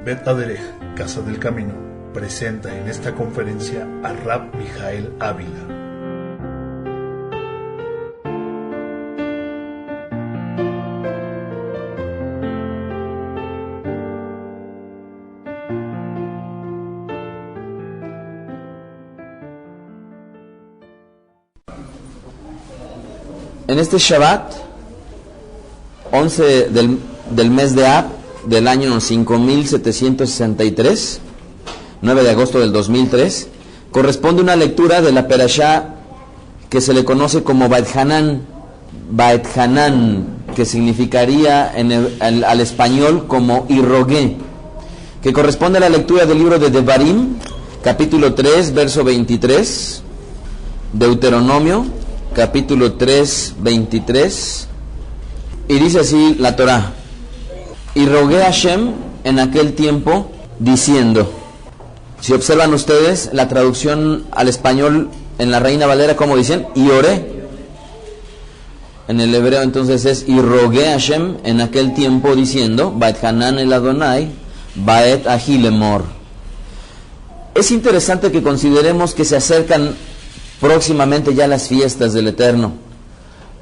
Bet Aderech, Casa del Camino, presenta en esta conferencia a Rab Mijael Ávila. En este Shabbat, 11 del mes de Ab, del año 5763, 9 de agosto del 2003, corresponde una lectura de la Perashá que se le conoce como Baet Hanan, que significaría al español como y rogué, que corresponde a la lectura del libro de Devarim, capítulo 3, verso 23, Deuteronomio, capítulo 3, 23, y dice así la Torá: y rogué a Hashem en aquel tiempo diciendo. Si observan ustedes la traducción al español en la Reina Valera, como dicen, y oré. En el hebreo entonces es y rogué a Hashem en aquel tiempo diciendo, Baet Hanan el Adonai, Baet Ahilemor. Es interesante que consideremos que se acercan próximamente ya las fiestas del Eterno.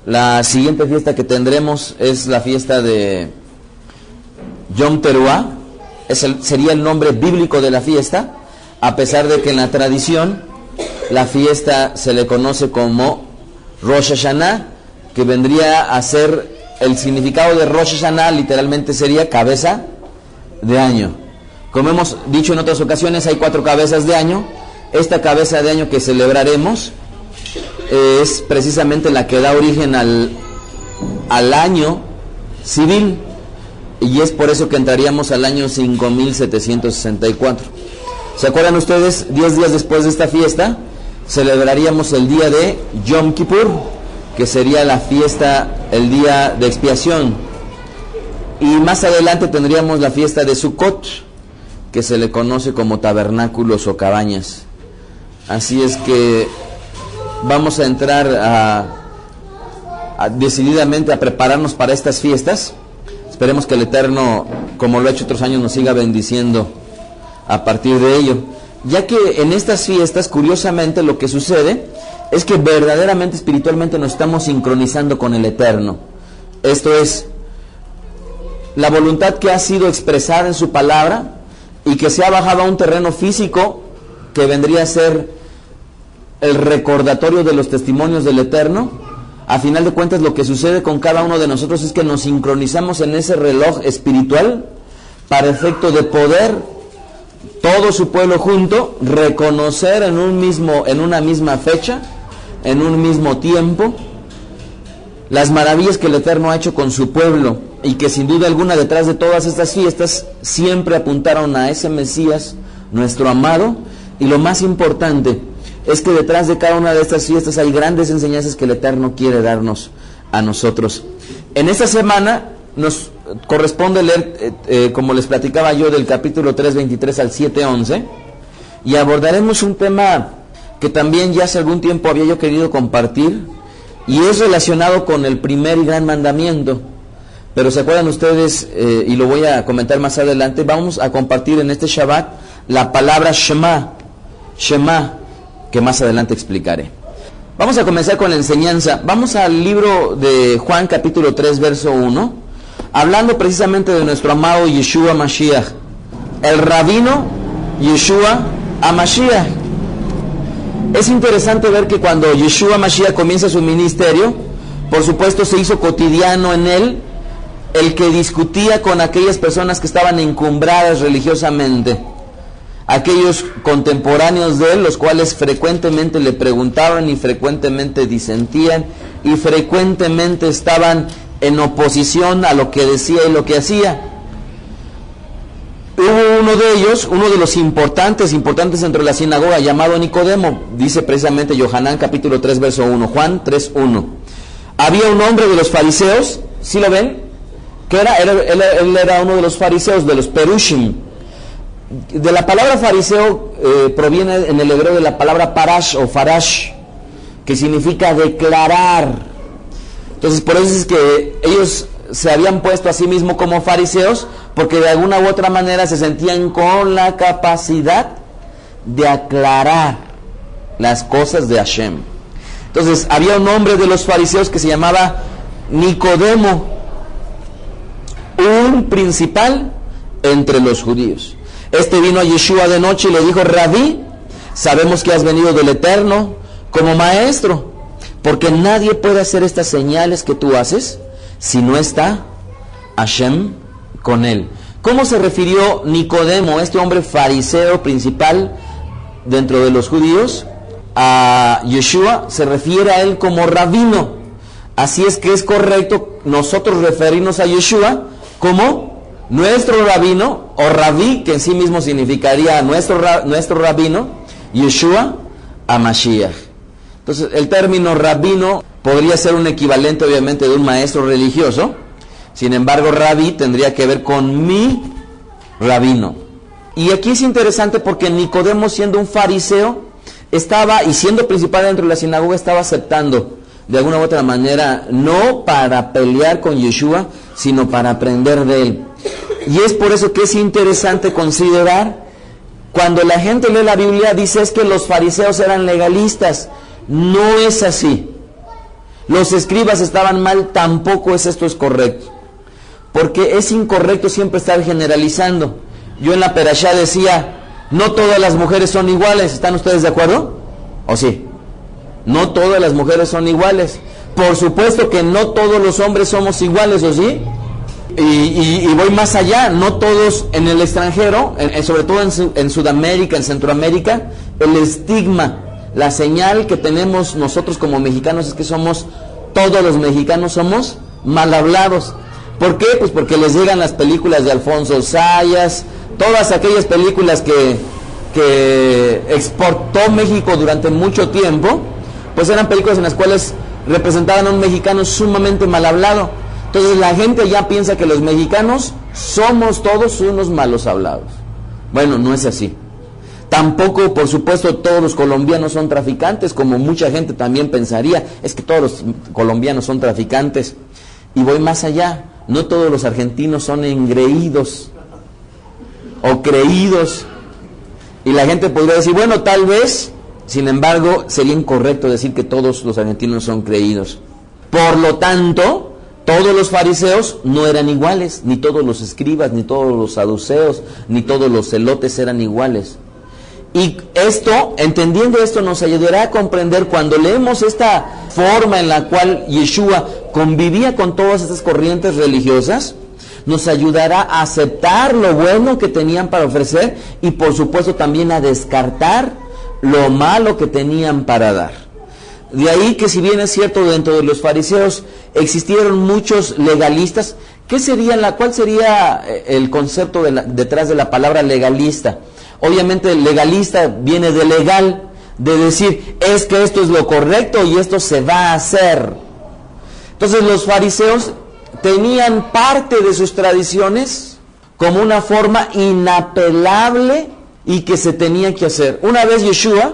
La siguiente fiesta que tendremos es la fiesta de Yom Teruah. Sería el nombre bíblico de la fiesta, a pesar de que en la tradición la fiesta se le conoce como Rosh Hashanah, que vendría a ser el significado de Rosh Hashanah, literalmente sería cabeza de año. Como hemos dicho en otras ocasiones, hay 4 cabezas de año. Esta cabeza de año que celebraremos es precisamente la que da origen al año civil, y es por eso que entraríamos al año 5764. ¿Se acuerdan ustedes? 10 días después de esta fiesta celebraríamos el día de Yom Kippur, que sería la fiesta, el día de expiación, y más adelante tendríamos la fiesta de Sukkot, que se le conoce como tabernáculos o cabañas. Así es que vamos a entrar decididamente a prepararnos para estas fiestas. Esperemos que el Eterno, como lo ha hecho otros años, nos siga bendiciendo a partir de ello, ya que en estas fiestas, curiosamente, lo que sucede es que verdaderamente, espiritualmente, nos estamos sincronizando con el Eterno. Esto es, la voluntad que ha sido expresada en su palabra y que se ha bajado a un terreno físico que vendría a ser el recordatorio de los testimonios del Eterno. A final de cuentas, lo que sucede con cada uno de nosotros es que nos sincronizamos en ese reloj espiritual para efecto de poder, todo su pueblo junto, reconocer en una misma fecha, en un mismo tiempo, las maravillas que el Eterno ha hecho con su pueblo, y que sin duda alguna detrás de todas estas fiestas siempre apuntaron a ese Mesías, nuestro amado. Y lo más importante es que detrás de cada una de estas fiestas hay grandes enseñanzas que el Eterno quiere darnos a nosotros. En esta semana nos corresponde leer, como les platicaba yo, del capítulo 3, 23 al 7, 11, y abordaremos un tema que también ya hace algún tiempo había yo querido compartir, y es relacionado con el primer y gran mandamiento. Pero se acuerdan ustedes, y lo voy a comentar más adelante, vamos a compartir en este Shabbat la palabra Shema, que más adelante explicaré. Vamos a comenzar con la enseñanza. Vamos al libro de Juan, capítulo 3, verso 1, hablando precisamente de nuestro amado Yeshua Mashiach, el rabino Yeshua HaMashiach. Es interesante ver que cuando Yeshua Mashiach comienza su ministerio, por supuesto se hizo cotidiano en él el que discutía con aquellas personas que estaban encumbradas religiosamente, aquellos contemporáneos de él, los cuales frecuentemente le preguntaban y frecuentemente disentían y frecuentemente estaban en oposición a lo que decía y lo que hacía. Hubo uno de ellos, uno de los importantes dentro de la sinagoga, llamado Nicodemo. Dice precisamente Yohanan capítulo 3 verso 1, Juan 3, 1. Había un hombre de los fariseos, ¿sí lo ven? Que él era uno de los fariseos, de los Perushim. De la palabra fariseo proviene en el hebreo de la palabra parash o farash, que significa declarar. Entonces por eso es que ellos se habían puesto a sí mismos como fariseos porque de alguna u otra manera se sentían con la capacidad de aclarar las cosas de Hashem. Entonces había un hombre de los fariseos que se llamaba Nicodemo, un principal entre los judíos. Este vino a Yeshua de noche y le dijo: Rabí, sabemos que has venido del Eterno como maestro, porque nadie puede hacer estas señales que tú haces si no está Hashem con él. ¿Cómo se refirió Nicodemo, este hombre fariseo principal dentro de los judíos, a Yeshua? Se refiere a él como rabino. Así es que es correcto nosotros referirnos a Yeshua como nuestro rabino, o rabí, que en sí mismo significaría nuestro rabino, Yeshua a Mashiach. Entonces el término rabino podría ser un equivalente obviamente de un maestro religioso. Sin embargo, rabí tendría que ver con mi rabino. Y aquí es interesante porque Nicodemo, siendo un fariseo, estaba, y siendo principal dentro de la sinagoga, estaba aceptando de alguna u otra manera, no para pelear con Yeshua, sino para aprender de él. Y es por eso que es interesante considerar, cuando la gente lee la Biblia, dice es que los fariseos eran legalistas. No es así. Los escribas estaban mal, tampoco es correcto. Porque es incorrecto siempre estar generalizando. Yo en la Perashá decía, no todas las mujeres son iguales. ¿Están ustedes de acuerdo? ¿O sí? No todas las mujeres son iguales. Por supuesto que no todos los hombres somos iguales, ¿o sí? Y voy más allá, no todos en el extranjero, sobre todo en Sudamérica, en Centroamérica, el estigma, la señal que tenemos nosotros como mexicanos es que todos los mexicanos somos mal hablados. ¿Por qué? Pues porque les llegan las películas de Alfonso Sayas, todas aquellas películas que exportó México durante mucho tiempo, pues eran películas en las cuales representaban a un mexicano sumamente mal hablado. Entonces la gente ya piensa que los mexicanos somos todos unos malos hablados. Bueno, no es así. Tampoco, por supuesto, todos los colombianos son traficantes, como mucha gente también pensaría. Es que todos los colombianos son traficantes. Y voy más allá. No todos los argentinos son engreídos o creídos. Y la gente podría decir, bueno, tal vez, sin embargo, sería incorrecto decir que todos los argentinos son creídos. Por lo tanto, todos los fariseos no eran iguales, ni todos los escribas, ni todos los saduceos, ni todos los celotes eran iguales. Y esto, entendiendo esto, nos ayudará a comprender cuando leemos esta forma en la cual Yeshua convivía con todas estas corrientes religiosas, nos ayudará a aceptar lo bueno que tenían para ofrecer y por supuesto también a descartar lo malo que tenían para dar. De ahí que, si bien es cierto, dentro de los fariseos existieron muchos legalistas. ¿Cuál sería el concepto detrás de la palabra legalista? Obviamente el legalista viene de legal, de decir, es que esto es lo correcto y esto se va a hacer. Entonces los fariseos tenían parte de sus tradiciones como una forma inapelable y que se tenía que hacer. Una vez Yeshua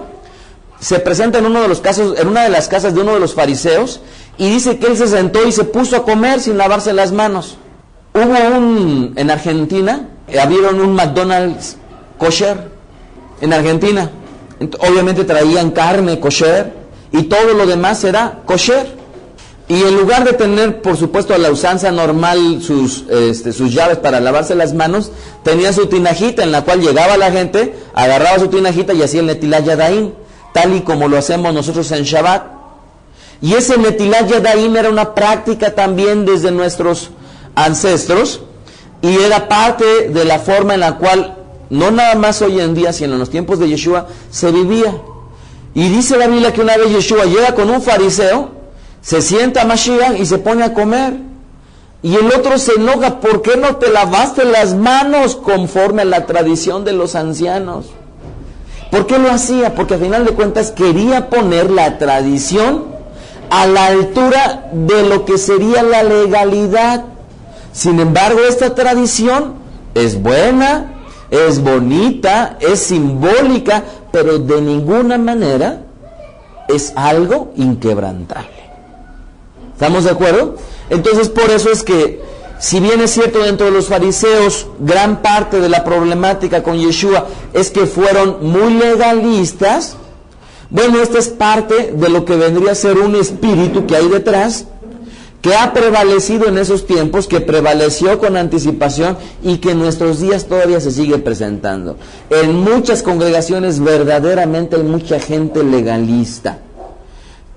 se presenta en una de las casas de uno de los fariseos y dice que él se sentó y se puso a comer sin lavarse las manos. En Argentina, abrieron un McDonald's kosher en Argentina. Obviamente traían carne kosher y todo lo demás era kosher. Y en lugar de tener, por supuesto, a la usanza normal sus llaves para lavarse las manos, tenía su tinajita en la cual llegaba la gente, agarraba su tinajita y hacía el netilat yadayim, tal y como lo hacemos nosotros en Shabbat. Y ese netilat yadayim era una práctica también desde nuestros ancestros y era parte de la forma en la cual, no nada más hoy en día, sino en los tiempos de Yeshua, se vivía. Y dice la Biblia que una vez Yeshua llega con un fariseo, se sienta a Mashiach y se pone a comer. Y el otro se enoja, ¿por qué no te lavaste las manos conforme a la tradición de los ancianos? ¿Por qué lo hacía? Porque al final de cuentas quería poner la tradición a la altura de lo que sería la legalidad. Sin embargo, esta tradición es buena, es bonita, es simbólica, pero de ninguna manera es algo inquebrantable. ¿Estamos de acuerdo? Entonces, por eso es que, si bien es cierto dentro de los fariseos, gran parte de la problemática con Yeshua es que fueron muy legalistas, bueno, esta es parte de lo que vendría a ser un espíritu que hay detrás, que ha prevalecido en esos tiempos, que prevaleció con anticipación y que en nuestros días todavía se sigue presentando. En muchas congregaciones verdaderamente hay mucha gente legalista,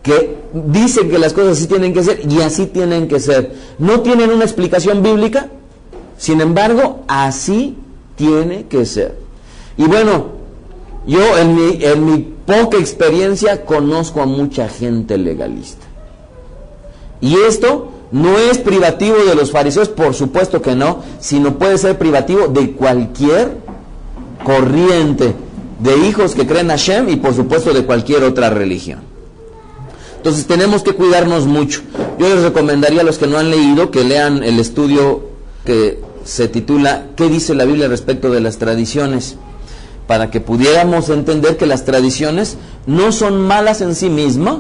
que dicen que las cosas así tienen que ser y así tienen que ser. No tienen una explicación bíblica, sin embargo, así tiene que ser. Y bueno, yo en mi poca experiencia conozco a mucha gente legalista. Y esto no es privativo de los fariseos, por supuesto que no, sino puede ser privativo de cualquier corriente de hijos que creen a Hashem y por supuesto de cualquier otra religión. Entonces tenemos que cuidarnos mucho. Yo les recomendaría a los que no han leído que lean el estudio que se titula ¿Qué dice la Biblia respecto de las tradiciones? Para que pudiéramos entender que las tradiciones no son malas en sí mismas,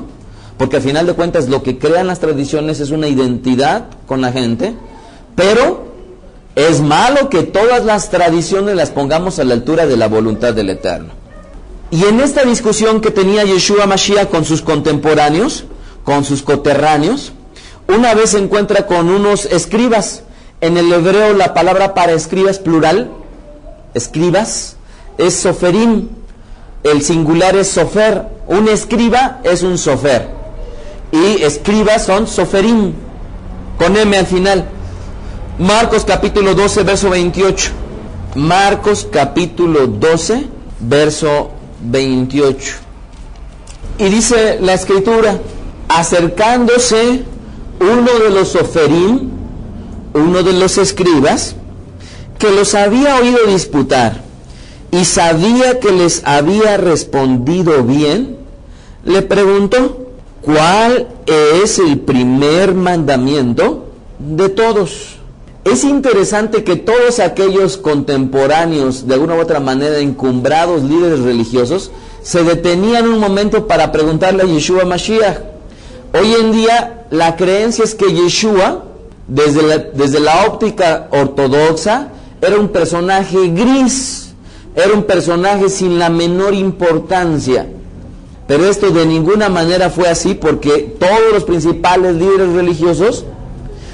porque al final de cuentas lo que crean las tradiciones es una identidad con la gente, pero es malo que todas las tradiciones las pongamos a la altura de la voluntad del Eterno. Y en esta discusión que tenía Yeshua Mashiach con sus contemporáneos, con sus coterráneos, una vez se encuentra con unos escribas. En el hebreo la palabra para escriba es plural, escribas, es soferim, el singular es sofer, un escriba es un sofer, y escribas son soferim, con M al final. Marcos capítulo 12, verso 28. Marcos capítulo 12, verso 28. Y dice la escritura, acercándose uno de los soferim, uno de los escribas, que los había oído disputar, y sabía que les había respondido bien, le preguntó, ¿cuál es el primer mandamiento de todos? Es interesante que todos aquellos contemporáneos, de alguna u otra manera encumbrados líderes religiosos, se detenían un momento para preguntarle a Yeshua Mashiach. Hoy en día la creencia es que Yeshua, desde la óptica ortodoxa, era un personaje gris, era un personaje sin la menor importancia. Pero esto de ninguna manera fue así, porque todos los principales líderes religiosos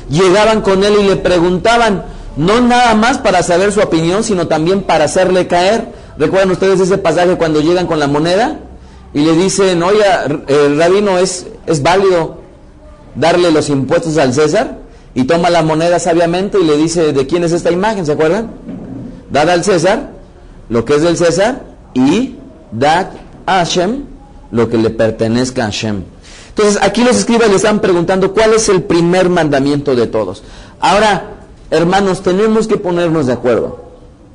llegaban con él y le preguntaban, no nada más para saber su opinión, sino también para hacerle caer. ¿Recuerdan ustedes ese pasaje cuando llegan con la moneda y le dicen, oye, rabino, ¿es válido darle los impuestos al César? Y toma la moneda sabiamente y le dice, ¿de quién es esta imagen? ¿Se acuerdan? Dad al César lo que es del César y dad a Hashem lo que le pertenezca a Hashem. Entonces aquí los escribas le están preguntando cuál es el primer mandamiento de todos. Ahora, hermanos, tenemos que ponernos de acuerdo.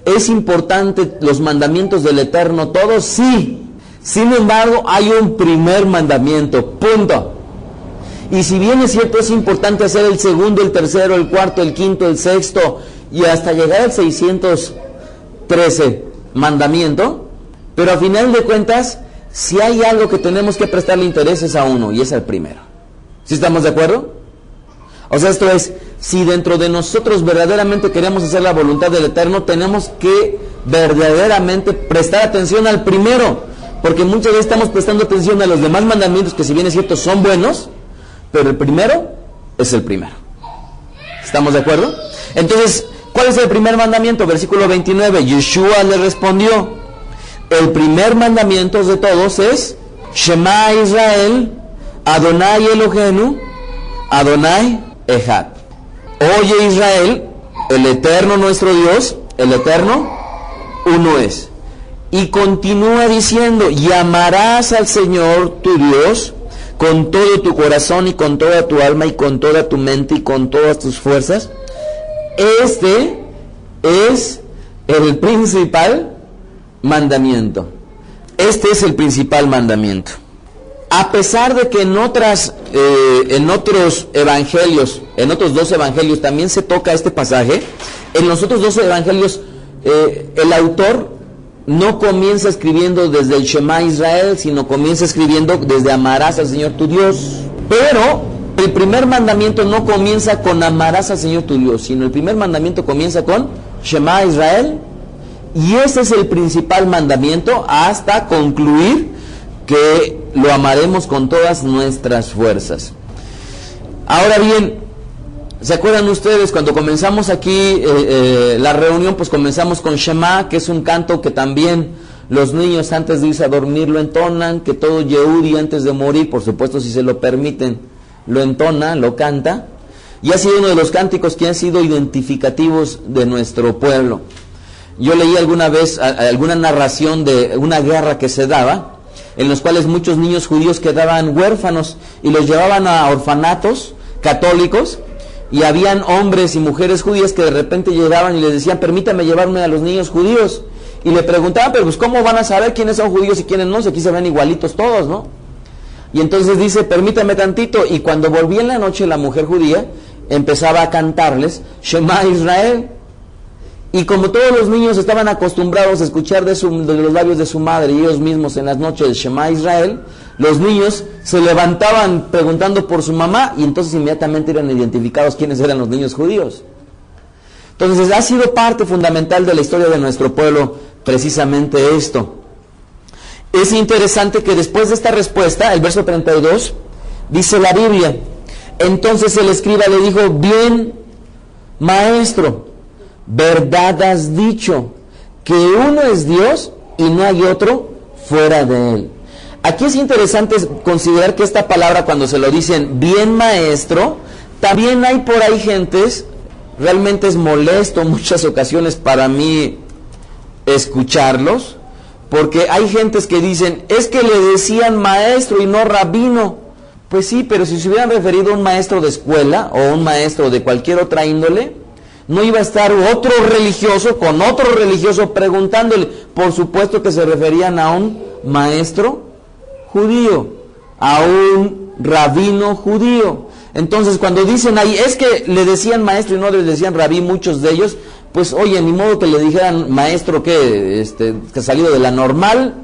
¿Es importante los mandamientos del Eterno todos? Sí. Sin embargo, hay un primer mandamiento, punto. Y si bien es cierto, es importante hacer el segundo, el tercero, el cuarto, el quinto, el sexto, y hasta llegar al 613 mandamiento, pero a final de cuentas, si hay algo que tenemos que prestarle interés es a uno, y es al primero. ¿Sí estamos de acuerdo? O sea, esto es, si dentro de nosotros verdaderamente queremos hacer la voluntad del Eterno, tenemos que verdaderamente prestar atención al primero, porque muchas veces estamos prestando atención a los demás mandamientos que, si bien es cierto, son buenos, pero el primero es el primero. ¿Estamos de acuerdo? Entonces, ¿cuál es el primer mandamiento? Versículo 29, Yeshua le respondió, el primer mandamiento de todos es Shema Israel, Adonai Elohenu, Adonai Echad. Oye Israel, el Eterno nuestro Dios, el Eterno, uno es. Y continúa diciendo, y amarás al Señor tu Dios con todo tu corazón y con toda tu alma y con toda tu mente y con todas tus fuerzas. Este es el principal mandamiento. Este es el principal mandamiento. A pesar de que en otros evangelios, en otros dos evangelios también se toca este pasaje, en los otros dos evangelios el autor no comienza escribiendo desde el Shema Israel, sino comienza escribiendo desde amarás al Señor tu Dios. Pero El primer mandamiento no comienza con amarás al Señor tu Dios, sino el primer mandamiento comienza con Shema Israel, y ese es el principal mandamiento hasta concluir que lo amaremos con todas nuestras fuerzas. Ahora bien, ¿se acuerdan ustedes cuando comenzamos aquí la reunión? Pues comenzamos con Shema, que es un canto que también los niños antes de irse a dormir lo entonan, que todo Yehudi antes de morir, por supuesto si se lo permiten, lo entona, lo canta, y ha sido uno de los cánticos que han sido identificativos de nuestro pueblo. Yo leí alguna vez alguna narración de una guerra que se daba, en los cuales muchos niños judíos quedaban huérfanos y los llevaban a orfanatos católicos, y habían hombres y mujeres judías que de repente llegaban y les decían, permítame llevarme a los niños judíos, y le preguntaban, pero pues ¿cómo van a saber quiénes son judíos y quiénes no? Si aquí se ven igualitos todos, ¿no? Y entonces dice, permítame tantito, y cuando volvía en la noche la mujer judía empezaba a cantarles Shema Israel, y como todos los niños estaban acostumbrados a escuchar de los labios de su madre y ellos mismos en las noches Shema Israel, los niños se levantaban preguntando por su mamá, y entonces inmediatamente eran identificados quiénes eran los niños judíos. Entonces ha sido parte fundamental de la historia de nuestro pueblo precisamente esto. Es interesante que después de esta respuesta, el verso 32, dice la Biblia, entonces el escriba le dijo, bien, maestro, verdad has dicho, que uno es Dios y no hay otro fuera de él. Aquí es interesante considerar que esta palabra, cuando se lo dicen bien maestro, también hay por ahí gentes, realmente es molesto en muchas ocasiones para mí escucharlos, porque hay gentes que dicen, es que le decían maestro y no rabino. Pues sí, pero si se hubieran referido a un maestro de escuela o un maestro de cualquier otra índole, no iba a estar otro religioso con otro religioso preguntándole. Por supuesto que se referían a un maestro judío, a un rabino judío. Entonces cuando dicen ahí, es que le decían maestro y no le decían rabí, muchos de ellos, pues oye, ni modo que le dijeran maestro que salido de la normal,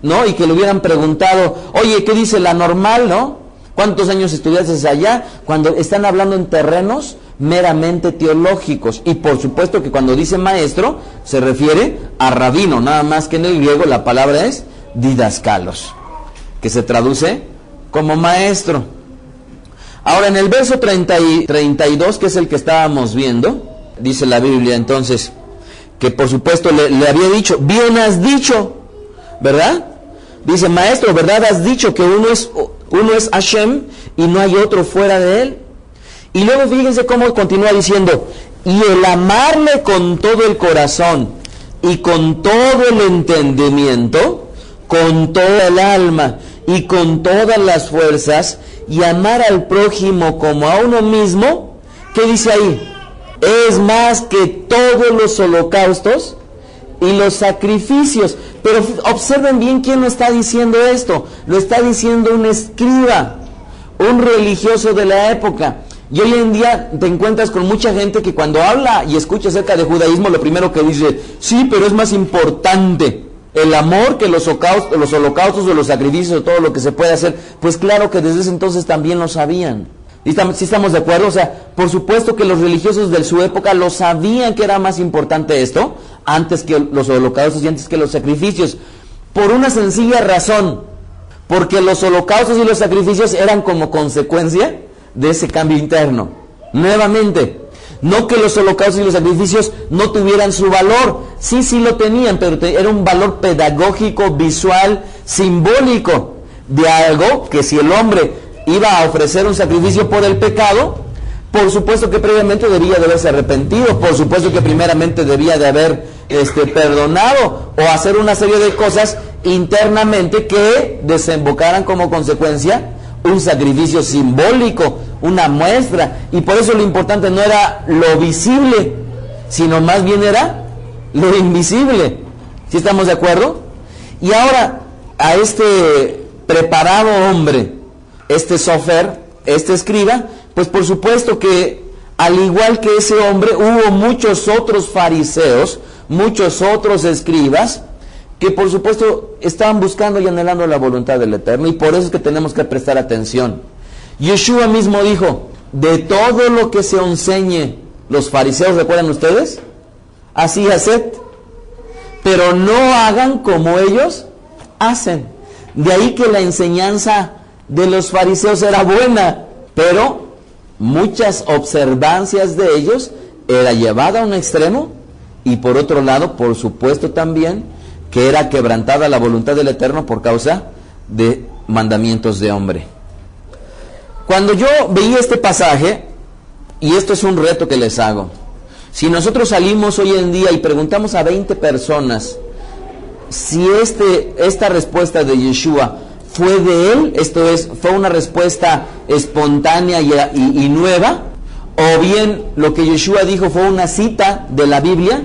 ¿no? Y que le hubieran preguntado, oye, ¿qué dice la normal, no? ¿Cuántos años estudiaste allá? Cuando están hablando en terrenos meramente teológicos. Y por supuesto que cuando dice maestro, se refiere a rabino, nada más que en el griego la palabra es didascalos, que se traduce como maestro. Ahora en el verso 32, que es el que estábamos viendo, dice la Biblia entonces, que por supuesto le había dicho, bien has dicho, ¿verdad? Dice, maestro, ¿verdad has dicho que uno es Hashem y no hay otro fuera de él? Y luego fíjense cómo continúa diciendo, y el amarle con todo el corazón y con todo el entendimiento, con toda el alma y con todas las fuerzas, y amar al prójimo como a uno mismo, ¿qué dice ahí? Es más que todos los holocaustos y los sacrificios. Pero observen bien quién lo está diciendo esto. Lo está diciendo un escriba, un religioso de la época. Y hoy en día te encuentras con mucha gente que cuando habla y escucha acerca de judaísmo, lo primero que dice, sí, pero es más importante el amor que los holocaustos o los sacrificios o todo lo que se puede hacer. Pues claro que desde ese entonces también lo sabían. ¿Sí estamos de acuerdo? O sea, por supuesto que los religiosos de su época lo sabían que era más importante esto, antes que los holocaustos y antes que los sacrificios, por una sencilla razón, porque los holocaustos y los sacrificios eran como consecuencia de ese cambio interno. Nuevamente, no que los holocaustos y los sacrificios no tuvieran su valor, sí lo tenían, pero era un valor pedagógico, visual, simbólico, de algo que si el hombre iba a ofrecer un sacrificio por el pecado, por supuesto que previamente debía de haberse arrepentido, por supuesto que primeramente debía de haber perdonado o hacer una serie de cosas internamente que desembocaran como consecuencia un sacrificio simbólico, una muestra. Y por eso lo importante no era lo visible, sino más bien era lo invisible. ¿Sí estamos de acuerdo? Y ahora a este preparado hombre, este sofer, este escriba, pues por supuesto que al igual que ese hombre hubo muchos otros fariseos, muchos otros escribas que por supuesto estaban buscando y anhelando la voluntad del Eterno, y por eso es que tenemos que prestar atención. Yeshua mismo dijo, de todo lo que se enseñe los fariseos, ¿recuerdan ustedes? Así haced, pero no hagan como ellos hacen. De ahí que la enseñanza de los fariseos era buena, pero muchas observancias de ellos era llevada a un extremo, y por otro lado, por supuesto también, que era quebrantada la voluntad del Eterno por causa de mandamientos de hombre. Cuando yo veía este pasaje, y esto es un reto que les hago, si nosotros salimos hoy en día y preguntamos a 20 personas si esta respuesta de Yeshua fue de él, esto es, fue una respuesta espontánea y nueva, o bien lo que Yeshua dijo fue una cita de la Biblia,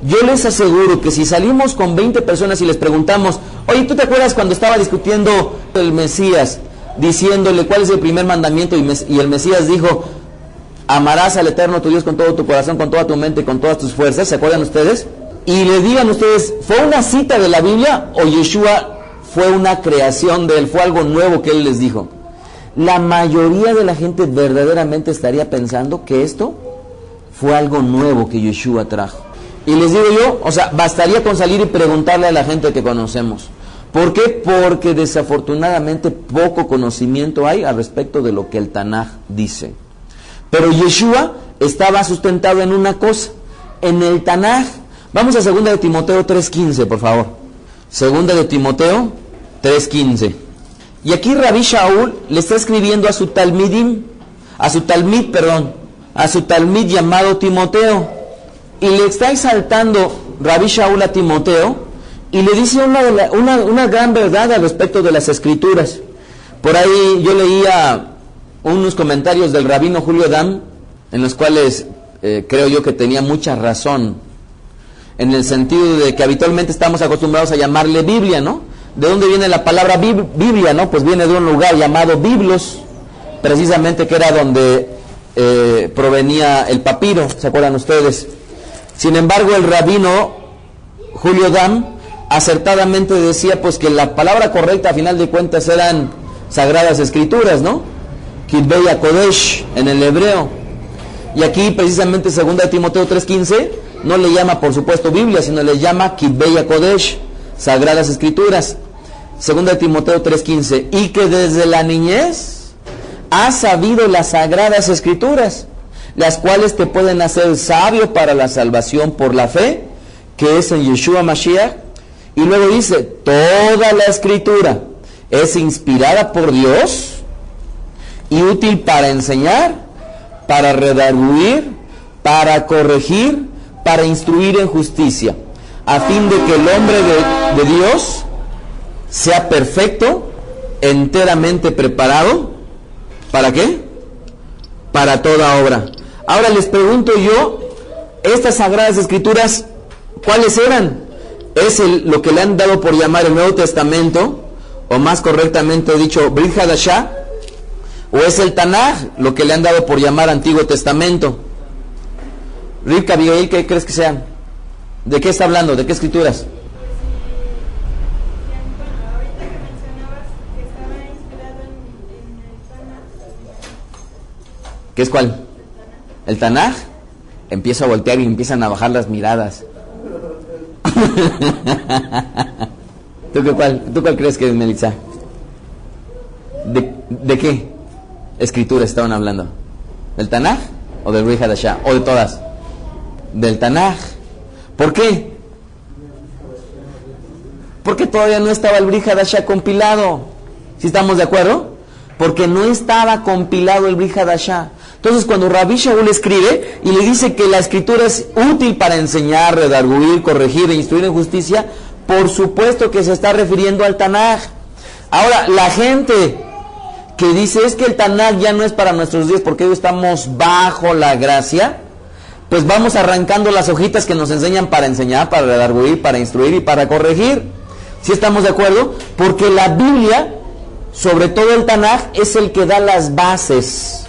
yo les aseguro que si salimos con 20 personas y les preguntamos, oye, ¿tú te acuerdas cuando estaba discutiendo el Mesías, diciéndole cuál es el primer mandamiento, y el Mesías dijo, amarás al Eterno tu Dios con todo tu corazón, con toda tu mente, con todas tus fuerzas? ¿Se acuerdan ustedes? Y le digan ustedes, ¿fue una cita de la Biblia o Yeshua fue una creación de él, fue algo nuevo que él les dijo? La mayoría de la gente verdaderamente estaría pensando que esto fue algo nuevo que Yeshua trajo. Y les digo yo, o sea, bastaría con salir y preguntarle a la gente que conocemos. ¿Por qué? Porque desafortunadamente poco conocimiento hay al respecto de lo que el Tanaj dice. Pero Yeshua estaba sustentado en una cosa, en el Tanaj. Vamos a 2 de Timoteo 3:15, por favor. 2 de Timoteo 3:15. Y aquí Rabí Shaul le está escribiendo a su talmid llamado Timoteo. Y le está exaltando Rabí Shaul a Timoteo y le dice una gran verdad al respecto de las Escrituras. Por ahí yo leía unos comentarios del rabino Julio Dam, en los cuales creo yo que tenía mucha razón, en el sentido de que habitualmente estamos acostumbrados a llamarle Biblia, ¿no? ¿De dónde viene la palabra Biblia, no? Pues viene de un lugar llamado Biblos, precisamente, que era donde provenía el papiro, ¿se acuerdan ustedes? Sin embargo, el rabino Julio Dam acertadamente decía pues que la palabra correcta a final de cuentas eran Sagradas Escrituras, ¿no? Kitvei HaKodesh en el hebreo. Y aquí precisamente 2 de Timoteo 3:15 no le llama por supuesto Biblia, sino le llama Kitvei HaKodesh, Sagradas Escrituras. 2 de Timoteo 3:15, y que desde la niñez has sabido las Sagradas Escrituras, las cuales te pueden hacer sabio para la salvación por la fe, que es en Yeshua Mashiach. Y luego dice, toda la Escritura es inspirada por Dios y útil para enseñar, para redarguir, para corregir, para instruir en justicia, a fin de que el hombre de Dios sea perfecto, enteramente preparado, ¿para qué? Para toda obra. Ahora les pregunto yo, estas Sagradas Escrituras, ¿cuáles eran? ¿Es lo que le han dado por llamar el Nuevo Testamento, o más correctamente dicho, Brit Hadashah? ¿O es el Tanaj, lo que le han dado por llamar Antiguo Testamento? Rivka, Abigail, ¿qué crees que sean? ¿De qué está hablando? ¿De qué escrituras? ¿Qué es cuál? ¿El Tanaj? Empieza a voltear y empiezan a bajar las miradas. ¿Tú cuál crees que es, Melitza? ¿De qué escrituras estaban hablando? ¿Del Tanaj o del Brit Hadashah? ¿O de todas? Del Tanaj. ¿Por qué? Porque todavía no estaba el Brit Hadashah compilado. ¿Sí estamos de acuerdo? Porque no estaba compilado el Brit Hadashah. Entonces cuando Rabí Shaul escribe y le dice que la escritura es útil para enseñar, redarguir, corregir e instruir en justicia, por supuesto que se está refiriendo al Tanaj. Ahora, la gente que dice es que el Tanaj ya no es para nuestros días porque hoy estamos bajo la gracia, pues vamos arrancando las hojitas que nos enseñan para enseñar, para redarguir, para instruir y para corregir. ¿Sí estamos de acuerdo? Porque la Biblia, sobre todo el Tanaj, es el que da las bases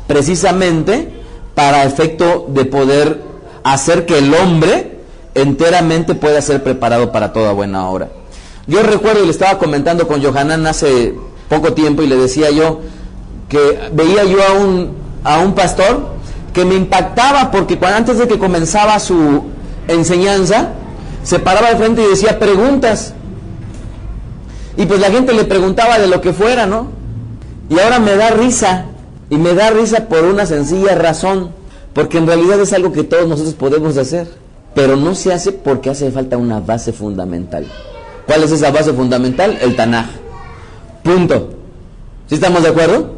precisamente para efecto de poder hacer que el hombre enteramente pueda ser preparado para toda buena obra. Yo recuerdo y le estaba comentando con Yohanan hace poco tiempo y le decía yo, que veía yo a un pastor que me impactaba, porque antes de que comenzaba su enseñanza, se paraba de frente y decía preguntas. Y pues la gente le preguntaba de lo que fuera, ¿no? Y ahora me da risa, y me da risa por una sencilla razón, porque en realidad es algo que todos nosotros podemos hacer, pero no se hace porque hace falta una base fundamental. ¿Cuál es esa base fundamental? El Tanaj. Punto. ¿Sí estamos de acuerdo?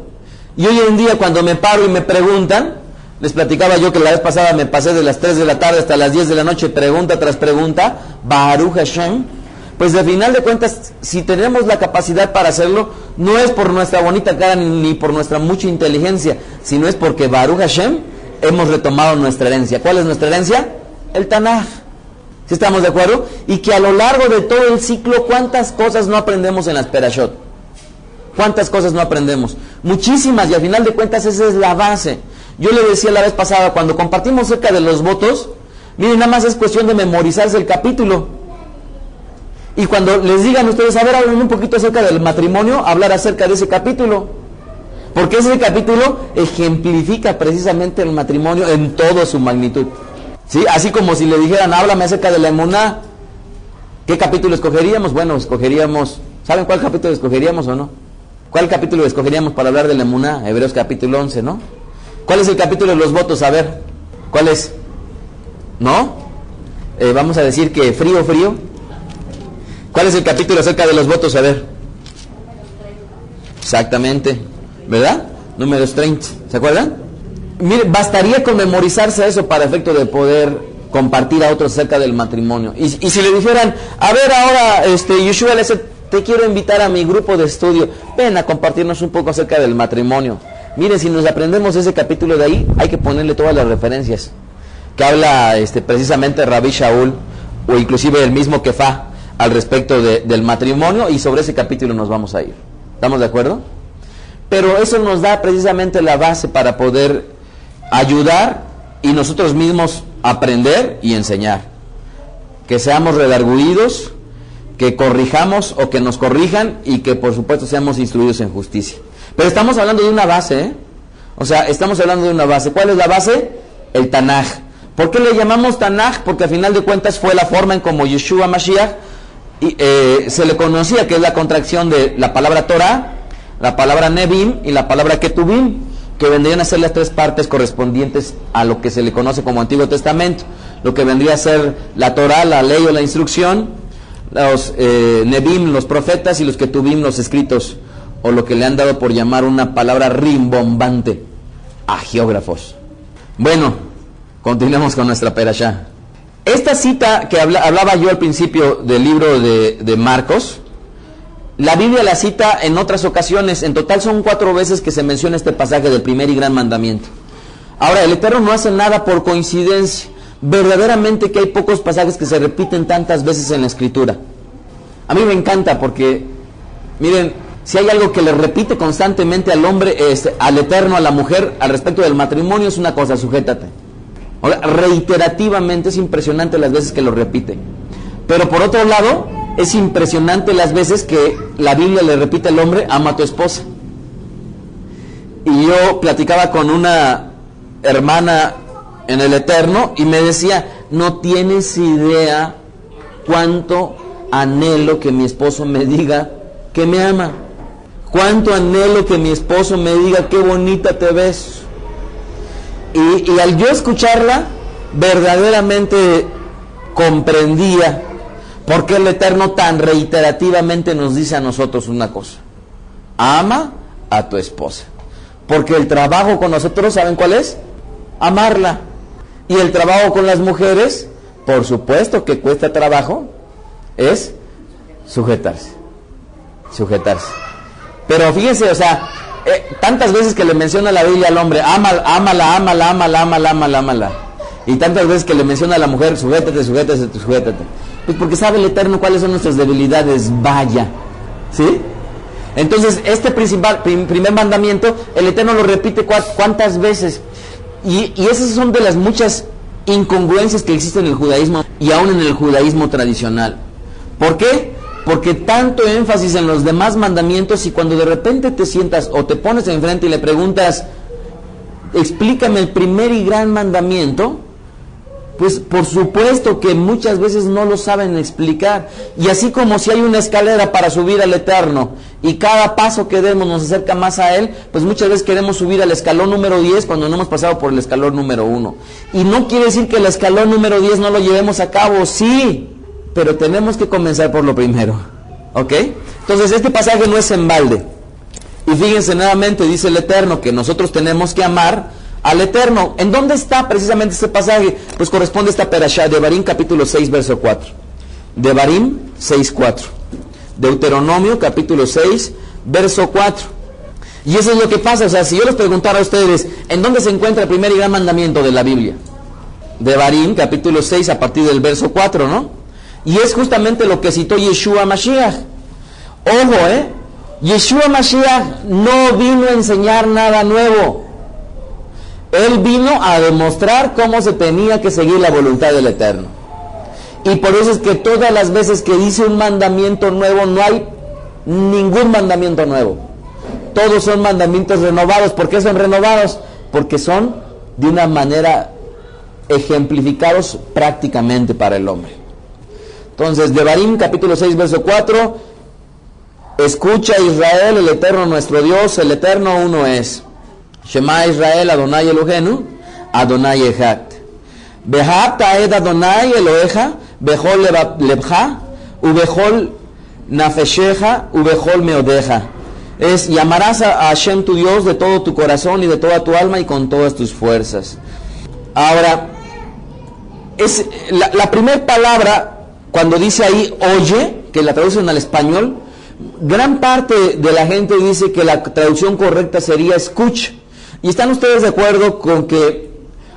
Y hoy en día cuando me paro y me preguntan, les platicaba yo que la vez pasada me pasé de las 3 de la tarde hasta las 10 de la noche, pregunta tras pregunta, Baruch Hashem, pues de final de cuentas, si tenemos la capacidad para hacerlo, no es por nuestra bonita cara ni por nuestra mucha inteligencia, sino es porque Baruch Hashem hemos retomado nuestra herencia. ¿Cuál es nuestra herencia? El Tanaj. ¿Sí estamos de acuerdo? Y que a lo largo de todo el ciclo, ¿cuántas cosas no aprendemos en las Perashot? ¿Cuántas cosas no aprendemos? Muchísimas, y al final de cuentas esa es la base. Yo le decía la vez pasada, cuando compartimos acerca de los votos, miren, nada más es cuestión de memorizarse el capítulo. Y cuando les digan ustedes, a ver, hablen un poquito acerca del matrimonio, hablar acerca de ese capítulo. Porque ese capítulo ejemplifica precisamente el matrimonio en toda su magnitud. ¿Sí? Así como si le dijeran, háblame acerca de la emuná, ¿qué capítulo escogeríamos? Bueno, escogeríamos, ¿saben cuál capítulo escogeríamos o no? ¿Cuál capítulo escogeríamos para hablar de la emuná? Hebreos capítulo 11, ¿no? ¿Cuál es el capítulo de los votos? A ver, ¿cuál es? ¿No? Vamos a decir que frío. ¿Cuál es el capítulo acerca de los votos? A ver. Exactamente, ¿verdad? Números 30, ¿se acuerdan? Mire, bastaría con memorizarse eso para efecto de poder compartir a otros acerca del matrimonio. Y si le dijeran, a ver ahora, Yeshua, te quiero invitar a mi grupo de estudio, ven a compartirnos un poco acerca del matrimonio. Miren, si nos aprendemos ese capítulo de ahí, hay que ponerle todas las referencias que habla precisamente Rabbi Shaul, o inclusive el mismo Kefá, al respecto del matrimonio, y sobre ese capítulo nos vamos a ir. ¿Estamos de acuerdo? Pero eso nos da precisamente la base para poder ayudar y nosotros mismos aprender y enseñar. Que seamos redarguidos, que corrijamos o que nos corrijan, y que por supuesto seamos instruidos en justicia. Pero estamos hablando de una base, ¿eh? O sea, estamos hablando de una base. ¿Cuál es la base? El Tanaj. ¿Por qué le llamamos Tanaj? Porque al final de cuentas fue la forma en como Yeshua Mashiach se le conocía, que es la contracción de la palabra Torah, la palabra Nebim y la palabra Ketubim, que vendrían a ser las 3 partes correspondientes a lo que se le conoce como Antiguo Testamento. Lo que vendría a ser la Torah, la ley o la instrucción, los Nebim, los profetas, y los Ketubim, los escritos, o lo que le han dado por llamar una palabra rimbombante, agiógrafos. Bueno, continuemos con nuestra perashá. Esta cita que hablaba yo al principio del libro de Marcos, la Biblia la cita en otras ocasiones. En total son 4 veces que se menciona este pasaje del primer y gran mandamiento. Ahora, el Eterno no hace nada por coincidencia. Verdaderamente que hay pocos pasajes que se repiten tantas veces en la Escritura. A mí me encanta porque, miren, si hay algo que le repite constantemente al hombre, al Eterno, a la mujer, al respecto del matrimonio, es una cosa: sujétate. Ahora, reiterativamente es impresionante las veces que lo repite. Pero por otro lado, es impresionante las veces que la Biblia le repite al hombre: ama a tu esposa. Y yo platicaba con una hermana en el Eterno y me decía, no tienes idea cuánto anhelo que mi esposo me diga que me ama. Cuánto anhelo que mi esposo me diga qué bonita te ves. Y al yo escucharla, verdaderamente comprendía por qué el Eterno tan reiterativamente nos dice a nosotros una cosa: ama a tu esposa. Porque el trabajo con nosotros, ¿saben cuál es? Amarla. Y el trabajo con las mujeres, por supuesto que cuesta trabajo, es sujetarse. Pero fíjense, o sea, tantas veces que le menciona la Biblia al hombre: ámala. Y tantas veces que le menciona a la mujer: sujétate. Pues porque sabe el Eterno cuáles son nuestras debilidades. Vaya, ¿sí? Entonces, este primer mandamiento, el Eterno lo repite ¿cuántas veces? Y esas son de las muchas incongruencias que existen en el judaísmo y aún en el judaísmo tradicional. ¿Por qué? porque tanto énfasis en los demás mandamientos, y cuando de repente te sientas o te pones enfrente y le preguntas, explícame el primer y gran mandamiento, pues por supuesto que muchas veces no lo saben explicar. Y así como si hay una escalera para subir al Eterno y cada paso que demos nos acerca más a Él, pues muchas veces queremos subir al escalón número 10 cuando no hemos pasado por el escalón número 1. Y no quiere decir que el escalón número 10 no lo llevemos a cabo, sí, pero tenemos que comenzar por lo primero, ¿ok? Entonces este pasaje no es en balde. Y fíjense nuevamente, dice el Eterno que nosotros tenemos que amar al Eterno. ¿En dónde está precisamente este pasaje? Pues corresponde a esta perashá, Devarim capítulo 6 verso 4. Devarim 6, 4. Deuteronomio capítulo 6 verso 4. Y eso es lo que pasa. O sea, si yo les preguntara a ustedes, ¿en dónde se encuentra el primer y gran mandamiento de la Biblia? Devarim capítulo 6 a partir del verso 4, ¿no? Y es justamente lo que citó Yeshua Mashiach. Ojo, Yeshua Mashiach no vino a enseñar nada nuevo. Él vino a demostrar cómo se tenía que seguir la voluntad del Eterno. Y por eso es que todas las veces que dice un mandamiento nuevo, no hay ningún mandamiento nuevo. Todos son mandamientos renovados. ¿Por qué son renovados? Porque son de una manera ejemplificados prácticamente para el hombre. Entonces, Devarim capítulo 6 verso 4: escucha Israel, el Eterno nuestro Dios, el Eterno uno es. Shema Israel, Adonai Elohenu, Adonai Echad. Behabta ed Adonai Eloheja, bechol lebja, ubechol nafesheja, ubechol meodeja. Es, llamarás a Hashem tu Dios de todo tu corazón y de toda tu alma y con todas tus fuerzas. Ahora, es la primera palabra, cuando dice ahí oye, que la traducen al español, gran parte de la gente dice que la traducción correcta sería escucha. ¿Y están ustedes de acuerdo con que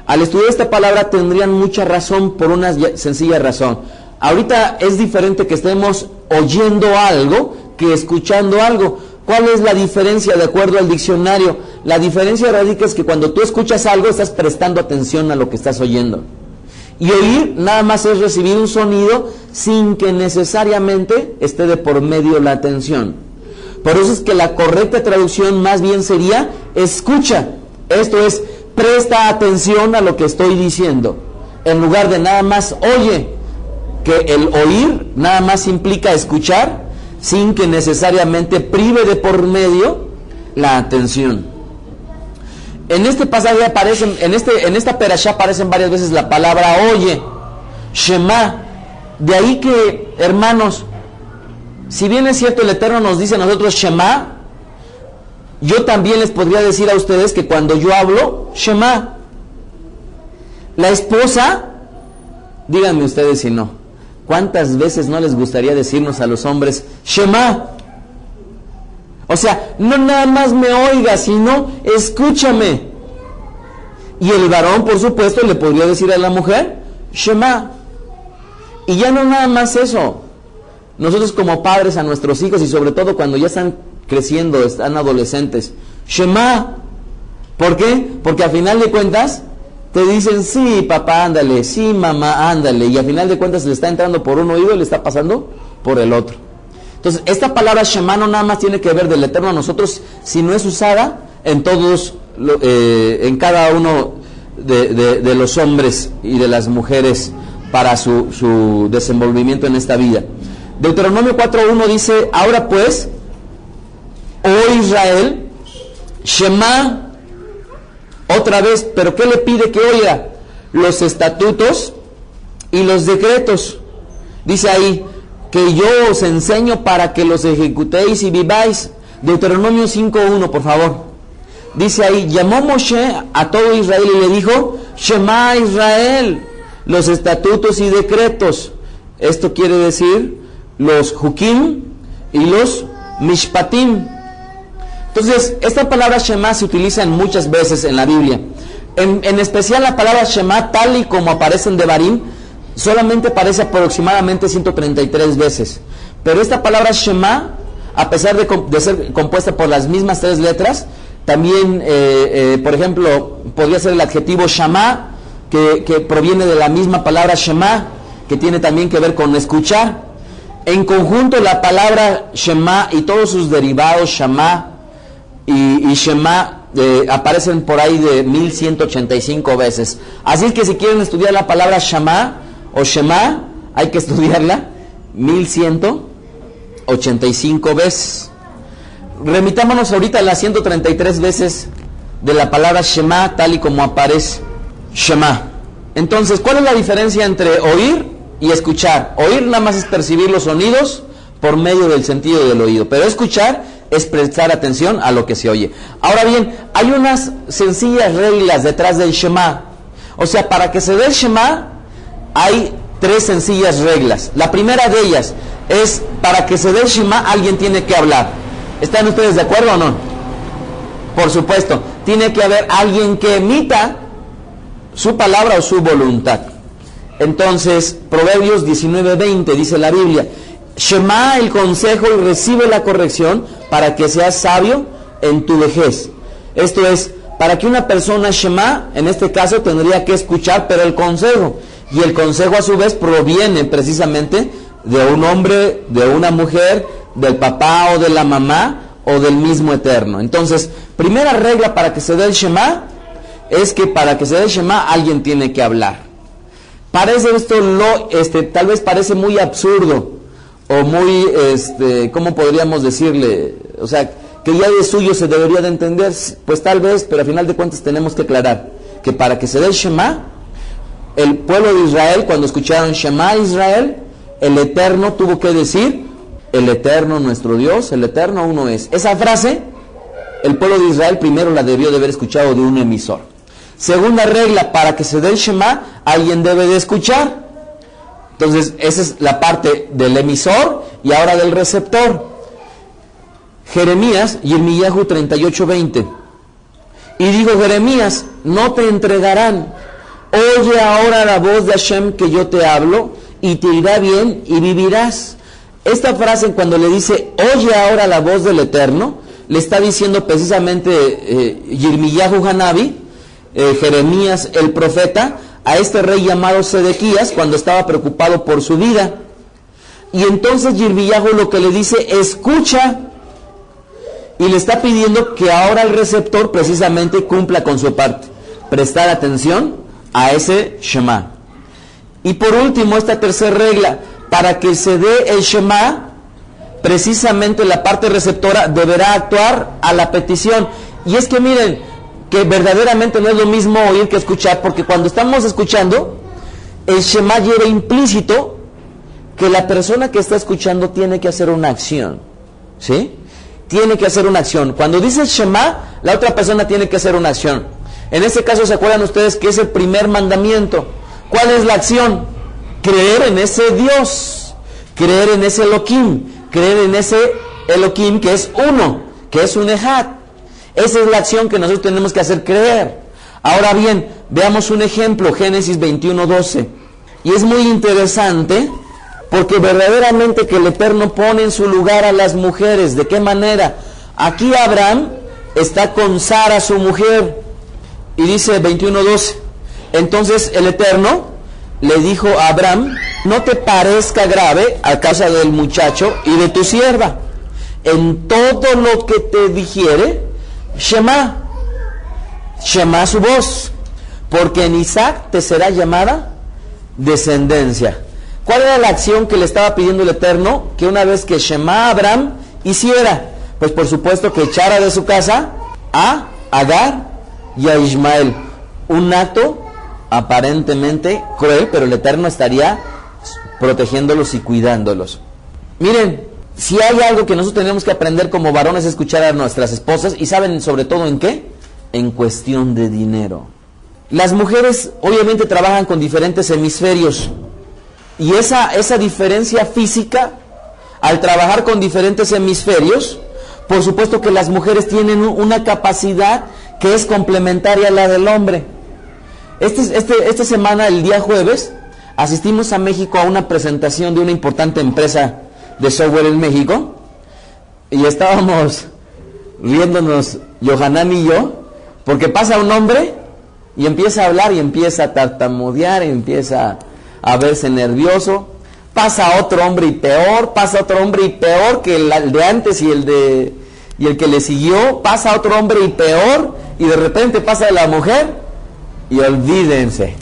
al estudiar esta palabra tendrían mucha razón por una sencilla razón? Ahorita es diferente que estemos oyendo algo que escuchando algo. ¿Cuál es la diferencia de acuerdo al diccionario? La diferencia radica es que cuando tú escuchas algo estás prestando atención a lo que estás oyendo. Y oír nada más es recibir un sonido sin que necesariamente esté de por medio la atención. Por eso es que la correcta traducción más bien sería escucha. Esto es, presta atención a lo que estoy diciendo, en lugar de nada más oye, que el oír nada más implica escuchar sin que necesariamente prive de por medio la atención. En este pasaje aparecen, en esta perashá aparecen varias veces la palabra oye, Shema. De ahí que, hermanos, si bien es cierto el Eterno nos dice a nosotros Shema, yo también les podría decir a ustedes que cuando yo hablo, Shema. La esposa, díganme ustedes si no, ¿cuántas veces no les gustaría decirnos a los hombres Shema? O sea, no nada más me oiga, sino escúchame. Y el varón, por supuesto, le podría decir a la mujer Shema. Y ya no nada más eso. Nosotros como padres a nuestros hijos, y sobre todo cuando ya están creciendo, están adolescentes, Shema. ¿Por qué? Porque al final de cuentas te dicen sí papá, ándale, sí mamá, ándale, y al final de cuentas le está entrando por un oído y le está pasando por el otro. Entonces esta palabra Shema no nada más tiene que ver del Eterno a nosotros, sino es usada en todos, en cada uno de los hombres y de las mujeres para su desenvolvimiento en esta vida. Deuteronomio 4.1 dice: ahora pues, oh Israel, Shema, otra vez, pero ¿qué le pide que oiga? Los estatutos y los decretos. Dice ahí, que yo os enseño para que los ejecutéis y viváis. Deuteronomio 5.1, por favor. Dice ahí, llamó Moshe a todo Israel y le dijo, Shema Israel, los estatutos y decretos. Esto quiere decir los Hukim y los Mishpatim. Entonces, esta palabra Shema se utiliza en muchas veces en la Biblia. En especial la palabra Shema, tal y como aparece en Devarim, solamente aparece aproximadamente 133 veces. Pero esta palabra Shema, a pesar de ser compuesta por las mismas tres letras, también, por ejemplo, podría ser el adjetivo Shama, que proviene de la misma palabra Shema, que tiene también que ver con escuchar. En conjunto la palabra Shema y todos sus derivados, Shama y Shema, aparecen por ahí de 1185 veces. Así es que si quieren estudiar la palabra Shama o Shema, hay que estudiarla 1185 veces. Remitámonos ahorita a las 133 veces de la palabra Shema tal y como aparece Shema. Entonces, ¿cuál es la diferencia entre oír y escuchar? Oír nada más es percibir los sonidos por medio del sentido del oído, pero escuchar es prestar atención a lo que se oye. Ahora bien, hay unas sencillas reglas detrás del Shema. O sea, para que se dé el Shema hay 3 sencillas reglas. La primera de ellas es, para que se dé el Shema alguien tiene que hablar. ¿Están ustedes de acuerdo o no? Por supuesto, tiene que haber alguien que emita su palabra o su voluntad. Entonces, Proverbios 19:20 dice la Biblia: Shema el consejo y recibe la corrección para que seas sabio en tu vejez. Esto es, para que una persona Shema, en este caso, tendría que escuchar, pero el consejo. Y el consejo a su vez proviene precisamente de un hombre, de una mujer, del papá o de la mamá o del mismo Eterno. Entonces, primera regla para que se dé el Shema es que para que se dé el Shema alguien tiene que hablar. Parece esto tal vez parece muy absurdo o muy, ¿cómo podríamos decirle? O sea, que ya de suyo se debería de entender, pues tal vez, pero a final de cuentas tenemos que aclarar que para que se dé el Shema, el pueblo de Israel, cuando escucharon Shema Israel, el Eterno tuvo que decir: el Eterno nuestro Dios, el Eterno uno es. Esa frase, el pueblo de Israel primero la debió de haber escuchado de un emisor. Segunda regla, para que se dé el Shema, alguien debe de escuchar. Entonces, esa es la parte del emisor y ahora del receptor. Jeremías, Yirmiyahu 38:20. Y dijo Jeremías: no te entregarán. Oye ahora la voz de Hashem que yo te hablo, y te irá bien y vivirás. Esta frase, cuando le dice oye ahora la voz del Eterno, le está diciendo precisamente Yirmiyahu Hanabi, Jeremías el profeta, a este rey llamado Sedequías, cuando estaba preocupado por su vida. Y entonces Yirmiyahu lo que le dice: escucha. Y le está pidiendo que ahora el receptor precisamente cumpla con su parte, prestar atención a ese Shema. Y por último, esta tercera regla: para que se dé el Shema, precisamente la parte receptora deberá actuar a la petición. Y es que miren, que verdaderamente no es lo mismo oír que escuchar, porque cuando estamos escuchando, el Shema lleva implícito que la persona que está escuchando tiene que hacer una acción, ¿sí? Tiene que hacer una acción. Cuando dice Shema, la otra persona tiene que hacer una acción. En este caso, ¿se acuerdan ustedes que es el primer mandamiento? ¿Cuál es la acción? Creer en ese Dios, creer en ese Elohim, creer en ese Elohim que es uno, que es un Ejad. Esa es la acción que nosotros tenemos que hacer, creer. Ahora bien, veamos un ejemplo, Génesis 21:12. Y es muy interesante porque verdaderamente que el Eterno pone en su lugar a las mujeres. ¿De qué manera? Aquí Abraham está con Sara, su mujer, y dice 21:12. Entonces el Eterno le dijo a Abraham: no te parezca grave a causa del muchacho y de tu sierva. En todo lo que te dijere, Shema su voz, porque en Isaac te será llamada descendencia. ¿Cuál era la acción que le estaba pidiendo el Eterno? Que una vez que Shema Abraham hiciera, pues por supuesto que echara de su casa a Agar y a Ismael. Un acto aparentemente cruel, pero el Eterno estaría protegiéndolos y cuidándolos. Miren, si hay algo que nosotros tenemos que aprender como varones es escuchar a nuestras esposas, y ¿saben sobre todo en qué? En cuestión de dinero. Las mujeres obviamente trabajan con diferentes hemisferios, y esa diferencia física, al trabajar con diferentes hemisferios, por supuesto que las mujeres tienen una capacidad que es complementaria a la del hombre. Esta semana, el día jueves, asistimos a México a una presentación de una importante empresa de software en México, y estábamos riéndonos Yohanan y yo, porque pasa un hombre y empieza a hablar y empieza a tartamudear y empieza a verse nervioso. pasa otro hombre y peor, pasa otro hombre y peor que el de antes y el que le siguió, pasa otro hombre y peor, y de repente pasa la mujer, y olvídense.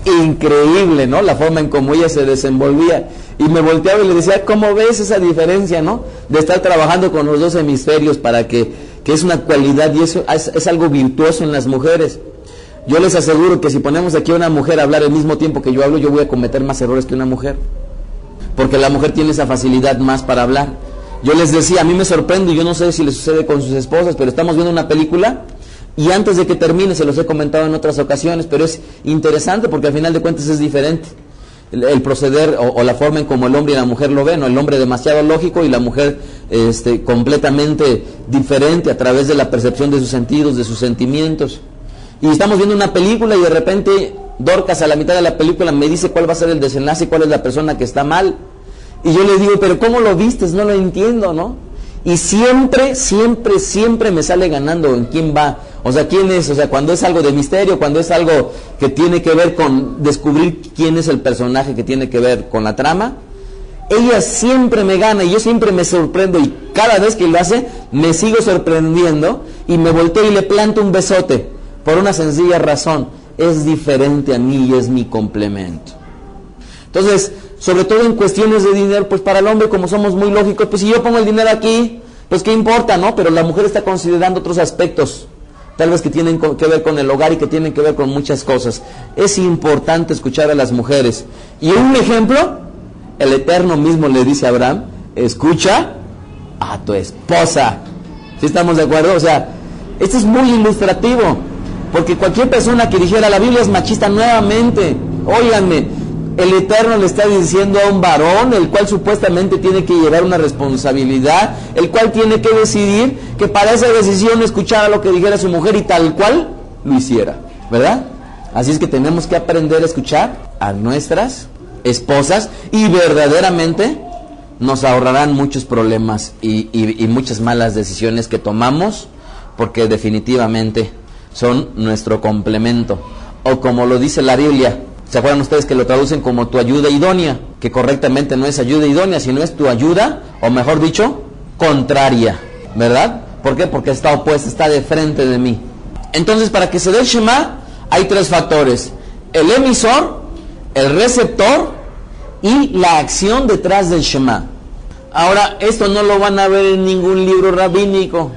Increíble, ¿no? La forma en cómo ella se desenvolvía. Y me volteaba y le decía, ¿cómo ves esa diferencia, no? De estar trabajando con los dos hemisferios para que es una cualidad y eso es algo virtuoso en las mujeres. Yo les aseguro que si ponemos aquí a una mujer a hablar al mismo tiempo que yo hablo, yo voy a cometer más errores que una mujer. Porque la mujer tiene esa facilidad más para hablar. Yo les decía, a mí me sorprende, yo no sé si les sucede con sus esposas, pero estamos viendo una película y antes de que termine, se los he comentado en otras ocasiones, pero es interesante porque al final de cuentas es diferente. El proceder o la forma en como el hombre y la mujer lo ven, ¿no? El hombre demasiado lógico y la mujer completamente diferente a través de la percepción de sus sentidos, de sus sentimientos. Y estamos viendo una película y de repente Dorcas a la mitad de la película me dice cuál va a ser el desenlace y cuál es la persona que está mal. Y yo le digo, pero ¿cómo lo vistes? No lo entiendo, ¿no? Y siempre me sale ganando en quién va. O sea, quién es, o sea, cuando es algo de misterio, cuando es algo que tiene que ver con descubrir quién es el personaje que tiene que ver con la trama, ella siempre me gana y yo siempre me sorprendo y cada vez que lo hace me sigo sorprendiendo y me volteo y le planto un besote por una sencilla razón, es diferente a mí y es mi complemento. Entonces, sobre todo en cuestiones de dinero, pues para el hombre como somos muy lógicos, pues si yo pongo el dinero aquí, pues qué importa, ¿no? Pero la mujer está considerando otros aspectos, tal vez que tienen que ver con el hogar y que tienen que ver con muchas cosas. Es importante escuchar a las mujeres. Y un ejemplo, el Eterno mismo le dice a Abraham, escucha a tu esposa. ¿Sí estamos de acuerdo? O sea, esto es muy ilustrativo, porque cualquier persona que dijera la Biblia es machista, nuevamente, óiganme, el Eterno le está diciendo a un varón, el cual supuestamente tiene que llevar una responsabilidad, el cual tiene que decidir que para esa decisión escuchara lo que dijera su mujer y tal cual lo hiciera, ¿verdad? Así es que tenemos que aprender a escuchar a nuestras esposas y verdaderamente nos ahorrarán muchos problemas y muchas malas decisiones que tomamos, porque definitivamente son nuestro complemento, o como lo dice la Biblia. ¿Se acuerdan ustedes que lo traducen como tu ayuda idónea? Que correctamente no es ayuda idónea, sino es tu ayuda, o mejor dicho, contraria, ¿verdad? ¿Por qué? Porque está opuesta, está de frente de mí. Entonces, para que se dé el Shema, hay tres factores: el emisor, el receptor y la acción detrás del Shema. Ahora, esto no lo van a ver en ningún libro rabínico,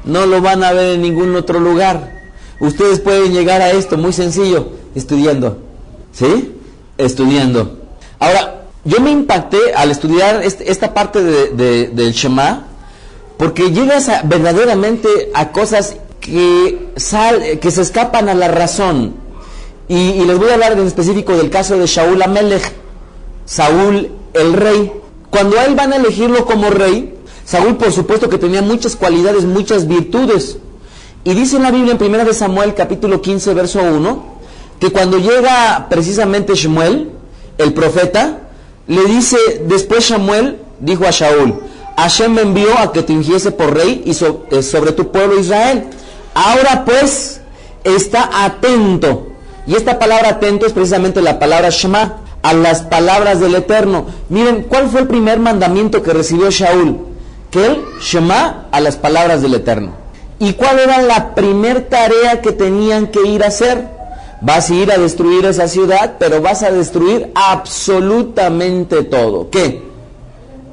no lo van a ver en ningún otro lugar. Ustedes pueden llegar a esto muy sencillo, estudiando. ¿Sí? Estudiando. Ahora, yo me impacté al estudiar esta parte del Shema, porque llegas verdaderamente a cosas que se escapan a la razón. Y les voy a hablar en específico del caso de Shaul Amelech, Saúl el rey. Cuando a él van a elegirlo como rey, Saúl por supuesto que tenía muchas cualidades, muchas virtudes. Y dice en la Biblia en 1 Samuel capítulo 15 verso 1, que cuando llega precisamente Shmuel, el profeta, le dice, después Samuel dijo a Shaul, Hashem me envió a que te ungiese por rey y sobre tu pueblo Israel. Ahora pues, está atento. Y esta palabra atento es precisamente la palabra Shema, a las palabras del Eterno. Miren, ¿cuál fue el primer mandamiento que recibió Shaul? Que él, Shema, a las palabras del Eterno. ¿Y cuál era la primer tarea que tenían que ir a hacer? Vas a ir a destruir esa ciudad, pero vas a destruir absolutamente todo. ¿Qué?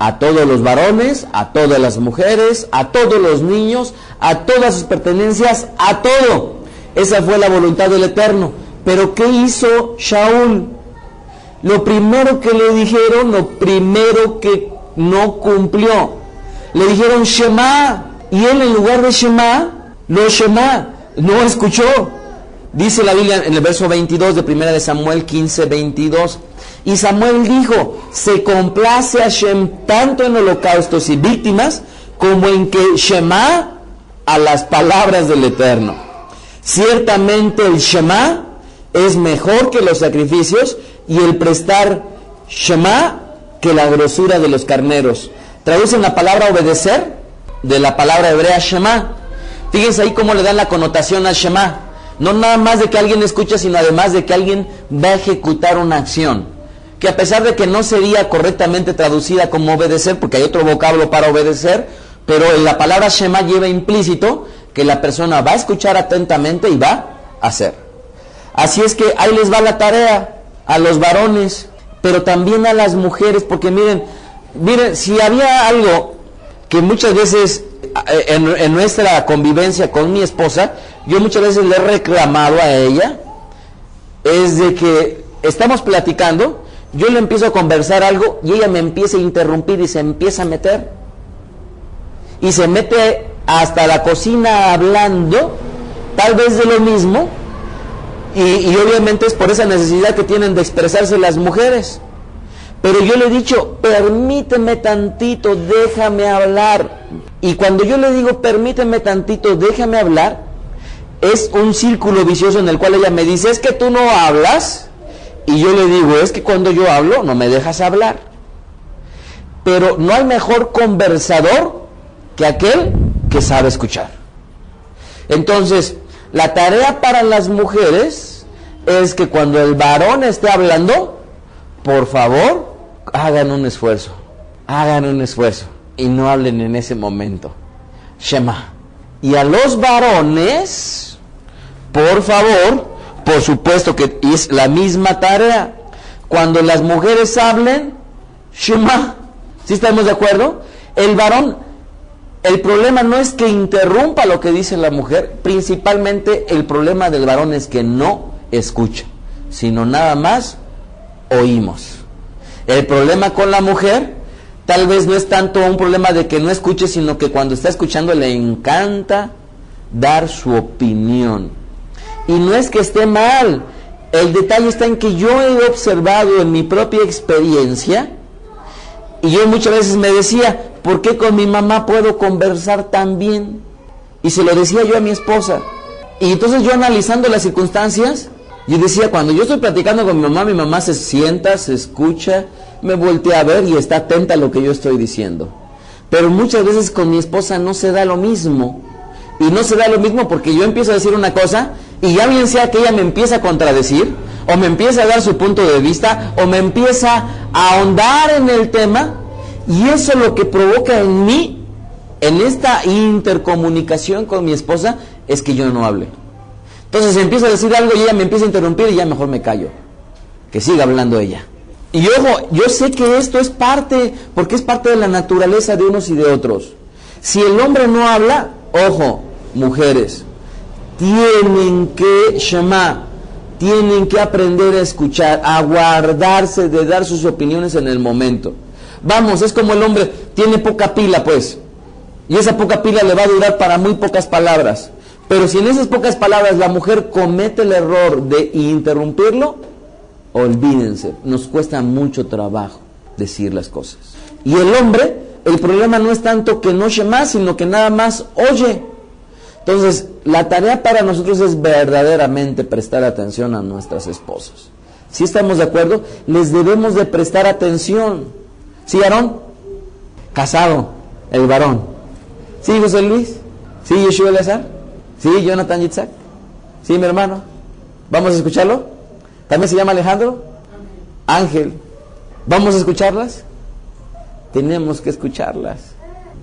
A todos los varones, a todas las mujeres, a todos los niños, a todas sus pertenencias, a todo. Esa fue la voluntad del Eterno. Pero ¿qué hizo Shaul? Lo primero que le dijeron, lo primero que no cumplió. Le dijeron Shema, y él en lugar de Shema, no escuchó. Dice la Biblia en el verso 22 de 1 Samuel 15, 22. Y Samuel dijo, se complace a Hashem tanto en holocaustos y víctimas, como en que Shema a las palabras del Eterno. Ciertamente el Shema es mejor que los sacrificios, y el prestar Shema que la grosura de los carneros. Traducen la palabra obedecer de la palabra hebrea Shema. Fíjense ahí cómo le dan la connotación al Shema. No nada más de que alguien escucha, sino además de que alguien va a ejecutar una acción. que a pesar de que no sería correctamente traducida como obedecer, porque hay otro vocablo para obedecer, pero en la palabra Shema lleva implícito que la persona va a escuchar atentamente y va a hacer. Así es que ahí les va la tarea a los varones, pero también a las mujeres, porque miren, si había algo que muchas veces en nuestra convivencia con mi esposa, yo muchas veces le he reclamado a ella, es de que estamos platicando, yo le empiezo a conversar algo y ella me empieza a interrumpir y se empieza a meter. Y se mete hasta la cocina hablando, tal vez de lo mismo, y obviamente es por esa necesidad que tienen de expresarse las mujeres. Pero yo le he dicho, permíteme tantito, déjame hablar. Y cuando yo le digo, permíteme tantito, déjame hablar, es un círculo vicioso en el cual ella me dice, es que tú no hablas. Y yo le digo, es que cuando yo hablo, no me dejas hablar. Pero no hay mejor conversador que aquel que sabe escuchar. Entonces, la tarea para las mujeres es que cuando el varón esté hablando, por favor, hagan un esfuerzo y no hablen en ese momento. Shema. Y a los varones, por favor, por supuesto que es la misma tarea. Cuando las mujeres hablen, Shema. ¿Sí estamos de acuerdo? El varón, el problema no es que interrumpa lo que dice la mujer, principalmente el problema del varón es que no escucha, sino nada más oímos. El problema con la mujer tal vez no es tanto un problema de que no escuche, sino que cuando está escuchando le encanta dar su opinión. Y no es que esté mal, el detalle está en que yo he observado en mi propia experiencia, y yo muchas veces me decía, ¿por qué con mi mamá puedo conversar tan bien? Y se lo decía yo a mi esposa. Y entonces yo analizando las circunstancias, yo decía, cuando yo estoy platicando con mi mamá se sienta, se escucha, me voltea a ver y está atenta a lo que yo estoy diciendo. Pero muchas veces con mi esposa no se da lo mismo. Y no se da lo mismo porque yo empiezo a decir una cosa y ya bien sea que ella me empieza a contradecir, o me empieza a dar su punto de vista, o me empieza a ahondar en el tema, y eso lo que provoca en mí, en esta intercomunicación con mi esposa, es que yo no hable. Entonces empiezo a decir algo y ella me empieza a interrumpir y ya mejor me callo, que siga hablando ella. Y ojo, yo sé que esto es parte, porque es parte de la naturaleza de unos y de otros. Si el hombre no habla, ojo, mujeres, tienen que Shema, tienen que aprender a escuchar, a guardarse de dar sus opiniones en el momento. Vamos, es como el hombre tiene poca pila, pues, y esa poca pila le va a durar para muy pocas palabras. Pero si en esas pocas palabras la mujer comete el error de interrumpirlo, olvídense, nos cuesta mucho trabajo decir las cosas. Y el hombre, el problema no es tanto que no Shema, sino que nada más oye. Entonces, la tarea para nosotros es verdaderamente prestar atención a nuestras esposas. ¿Sí estamos de acuerdo? Les debemos de prestar atención. ¿Sí, Aarón? Casado, el varón. ¿Sí, José Luis? ¿Sí, Yeshua Eleazar? ¿Sí, Jonathan Yitzhak? ¿Sí, mi hermano? ¿Vamos a escucharlo? ¿También se llama Alejandro? Ángel. ¿Vamos a escucharlas? Tenemos que escucharlas.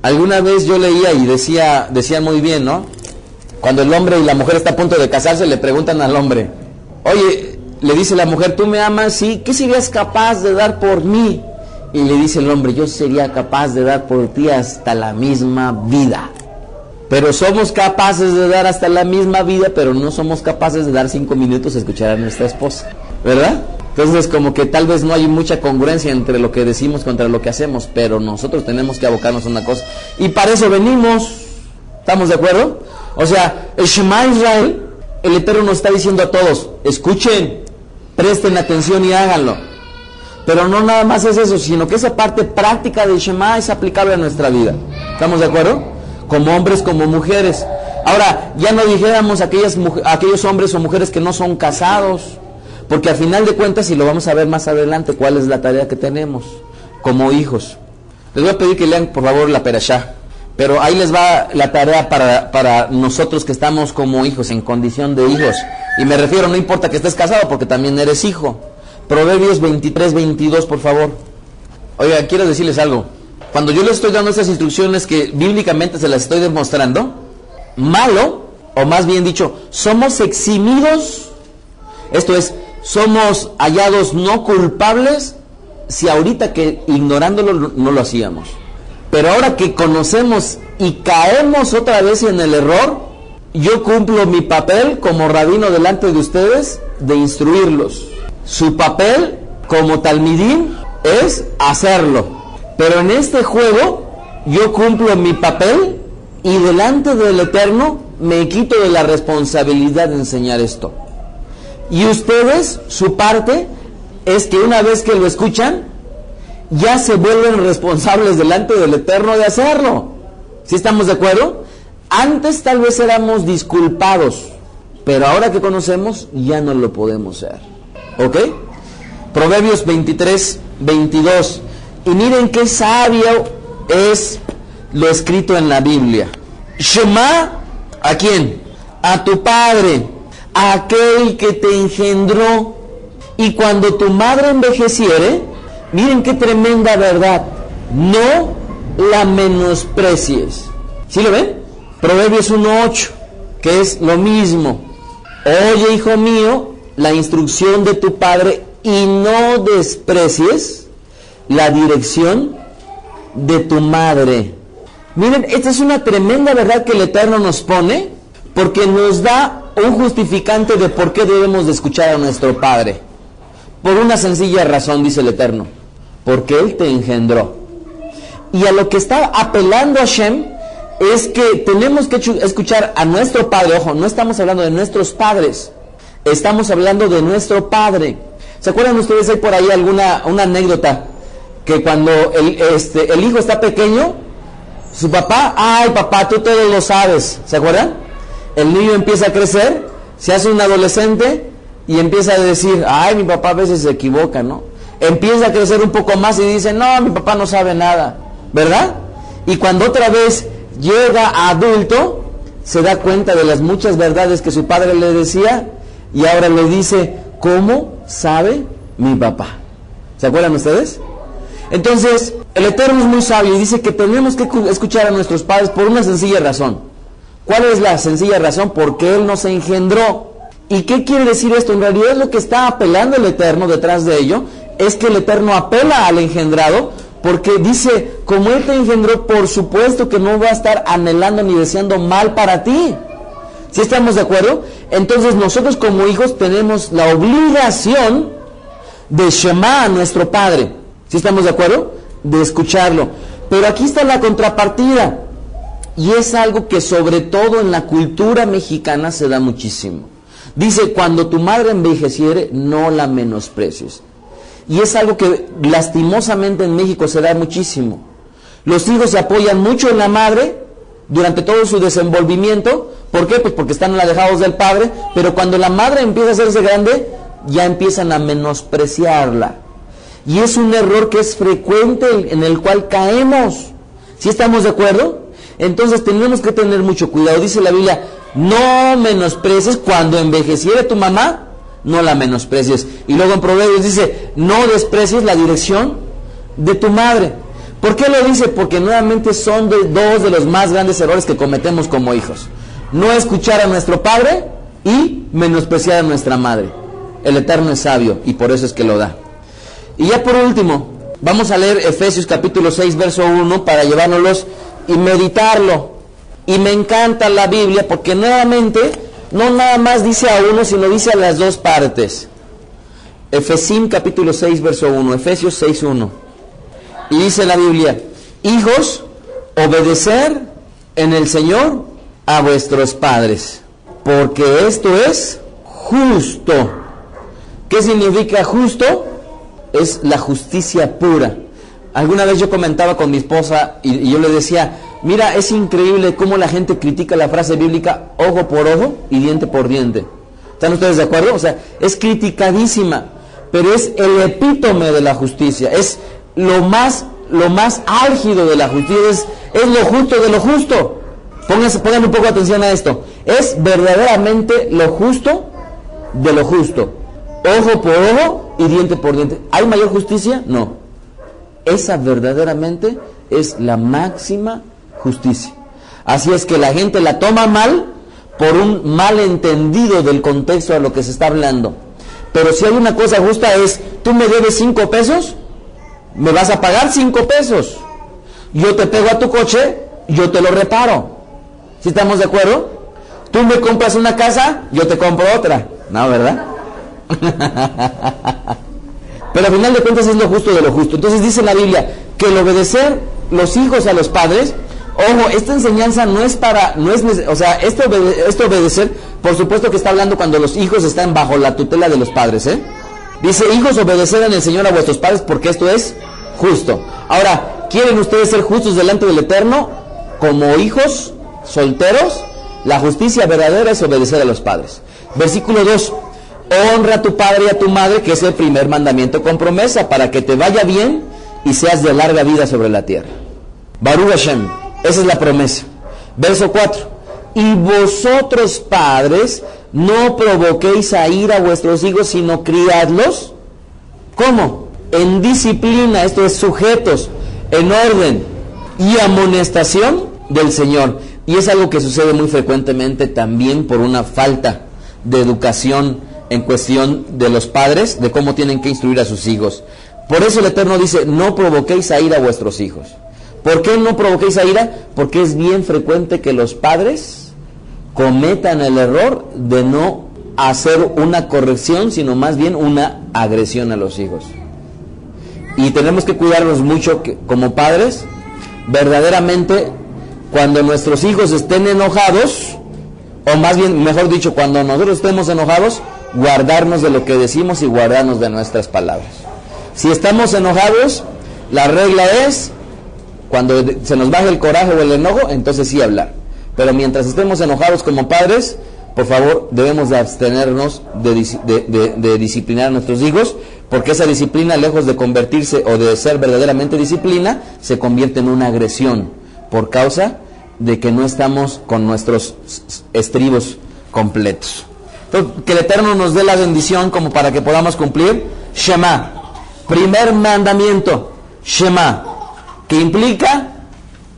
Alguna vez yo leía y decían muy bien, ¿no? Cuando el hombre y la mujer están a punto de casarse, le preguntan al hombre, oye, le dice la mujer, ¿tú me amas? Sí, ¿qué serías capaz de dar por mí? Y le dice el hombre, yo sería capaz de dar por ti hasta la misma vida. Pero somos capaces de dar hasta la misma vida, pero no somos capaces de dar 5 minutos a escuchar a nuestra esposa, ¿verdad? Entonces como que tal vez no hay mucha congruencia entre lo que decimos contra lo que hacemos, pero nosotros tenemos que abocarnos a una cosa. Y para eso venimos, ¿estamos de acuerdo? O sea, el Shema Israel, el Eterno nos está diciendo a todos, escuchen, presten atención y háganlo. Pero no nada más es eso, sino que esa parte práctica del Shema es aplicable a nuestra vida. ¿Estamos de acuerdo? Como hombres, como mujeres. Ahora, ya no dijéramos aquellos hombres o mujeres que no son casados, porque al final de cuentas, y lo vamos a ver más adelante, cuál es la tarea que tenemos como hijos. Les voy a pedir que lean por favor la Perashá, pero ahí les va la tarea para nosotros que estamos como hijos, en condición de hijos. Y me refiero, no importa que estés casado, porque también eres hijo, Proverbios 23, 22, por favor. Oiga, quiero decirles algo. Cuando yo les estoy dando estas instrucciones que bíblicamente se las estoy demostrando, malo, o más bien dicho, somos eximidos, esto es, somos hallados no culpables si ahorita que ignorándolo no lo hacíamos. Pero ahora que conocemos y caemos otra vez en el error, yo cumplo mi papel como rabino delante de ustedes de instruirlos. Su papel como talmidín es hacerlo. Pero en este juego yo cumplo mi papel y delante del Eterno me quito de la responsabilidad de enseñar esto. Y ustedes, su parte es que una vez que lo escuchan, ya se vuelven responsables delante del Eterno de hacerlo. ¿Sí estamos de acuerdo? Antes tal vez éramos disculpados, pero ahora que conocemos ya no lo podemos ser. ¿Ok? Proverbios 23, 22. Y miren qué sabio es lo escrito en la Biblia. Shema, ¿a quién? A tu padre, a aquel que te engendró. Y cuando tu madre envejeciere, miren qué tremenda verdad, no la menosprecies. ¿Sí lo ven? Proverbios 1:8, que es lo mismo. Oye, hijo mío, la instrucción de tu padre y no desprecies la dirección de tu madre. Miren, esta es una tremenda verdad que el Eterno nos pone, porque nos da un justificante de por qué debemos de escuchar a nuestro Padre. Por una sencilla razón, dice el Eterno, porque Él te engendró. Y a lo que está apelando Hashem es que tenemos que escuchar a nuestro Padre. Ojo, no estamos hablando de nuestros padres, estamos hablando de nuestro Padre. ¿Se acuerdan ustedes, hay por ahí una anécdota? Que cuando el hijo está pequeño, su papá, ay papá, tú todo lo sabes, ¿se acuerdan? El niño empieza a crecer, se hace un adolescente y empieza a decir, ay, mi papá a veces se equivoca, ¿no? Empieza a crecer un poco más y dice, no, mi papá no sabe nada, ¿verdad? Y cuando otra vez llega a adulto, se da cuenta de las muchas verdades que su padre le decía y ahora le dice, ¿cómo sabe mi papá? ¿Se acuerdan ustedes? Entonces, el Eterno es muy sabio y dice que tenemos que escuchar a nuestros padres por una sencilla razón. ¿Cuál es la sencilla razón? Porque Él nos engendró. ¿Y qué quiere decir esto? En realidad lo que está apelando el Eterno detrás de ello es que el Eterno apela al engendrado, porque dice, como Él te engendró, por supuesto que no va a estar anhelando ni deseando mal para ti. ¿Sí estamos de acuerdo? Entonces nosotros como hijos tenemos la obligación de Shema a nuestro Padre. ¿Sí estamos de acuerdo? De escucharlo. Pero aquí está la contrapartida. Y es algo que sobre todo en la cultura mexicana se da muchísimo. Dice, cuando tu madre envejeciere, no la menosprecies. Y es algo que lastimosamente en México se da muchísimo. Los hijos se apoyan mucho en la madre durante todo su desenvolvimiento. ¿Por qué? Pues porque están alejados del padre. Pero cuando la madre empieza a hacerse grande, ya empiezan a menospreciarla. Y es un error que es frecuente en el cual caemos. ¿Sí estamos de acuerdo? Entonces tenemos que tener mucho cuidado. Dice la Biblia, no menosprecies cuando envejeciere tu mamá, no la menosprecies. Y luego en Proverbios dice, no desprecies la dirección de tu madre. ¿Por qué lo dice? Porque nuevamente son dos de los más grandes errores que cometemos como hijos. No escuchar a nuestro padre y menospreciar a nuestra madre. El Eterno es sabio y por eso es que lo da. Y ya por último, vamos a leer Efesios capítulo 6, verso 1 para llevárnoslos y meditarlo. Y me encanta la Biblia porque nuevamente no nada más dice a uno, sino dice a las dos partes. Efesios capítulo 6, verso 1, Efesios 6, 1. Y dice la Biblia, hijos, obedecer en el Señor a vuestros padres, porque esto es justo. ¿Qué significa justo? Es la justicia pura. Alguna vez yo comentaba con mi esposa y yo le decía, mira, es increíble cómo la gente critica la frase bíblica ojo por ojo y diente por diente. ¿Están ustedes de acuerdo? O sea, es criticadísima, pero es el epítome de la justicia, es lo más álgido de la justicia, es lo justo de lo justo. Pongan un poco de atención a esto. Es verdaderamente lo justo de lo justo. Ojo por ojo y diente por diente. ¿Hay mayor justicia? No. Esa verdaderamente es la máxima justicia. Así es que la gente la toma mal por un malentendido del contexto a lo que se está hablando. Pero si hay una cosa justa es, tú me debes 5 pesos, me vas a pagar 5 pesos. Yo te pego a tu coche, yo te lo reparo. ¿Sí estamos de acuerdo? Tú me compras una casa, yo te compro otra. No, ¿verdad? Pero al final de cuentas es lo justo de lo justo. Entonces dice la Biblia que el obedecer los hijos a los padres, ojo, esta enseñanza no es para, o sea, esto obedecer, por supuesto que está hablando cuando los hijos están bajo la tutela de los padres, ¿eh? Dice, hijos, obedeced en el Señor a vuestros padres porque esto es justo. Ahora, ¿quieren ustedes ser justos delante del Eterno? Como hijos solteros, la justicia verdadera es obedecer a los padres. Versículo 2. Honra a tu padre y a tu madre, que es el primer mandamiento con promesa, para que te vaya bien y seas de larga vida sobre la tierra. Baruch Hashem, esa es la promesa. Verso 4. Y vosotros, padres, no provoquéis a ira a vuestros hijos, sino criadlos. ¿Cómo? En disciplina, esto es sujetos, en orden y amonestación del Señor. Y es algo que sucede muy frecuentemente también por una falta de educación en cuestión de los padres, de cómo tienen que instruir a sus hijos. Por eso el Eterno dice, no provoquéis a ira a vuestros hijos. ¿Por qué no provoquéis a ira? Porque es bien frecuente que los padres cometan el error de no hacer una corrección, sino más bien una agresión a los hijos. Y tenemos que cuidarnos mucho como padres, verdaderamente, cuando nuestros hijos estén enojados, o más bien, mejor dicho, cuando nosotros estemos enojados, guardarnos de lo que decimos y guardarnos de nuestras palabras. Si estamos enojados, la regla es, cuando se nos baje el coraje o el enojo, entonces sí hablar. Pero mientras estemos enojados como padres, por favor, debemos de abstenernos de disciplinar a nuestros hijos, porque esa disciplina, lejos de convertirse o de ser verdaderamente disciplina, se convierte en una agresión, por causa de que no estamos con nuestros estribos completos. Entonces, que el Eterno nos dé la bendición como para que podamos cumplir Shema, primer mandamiento, Shema, que implica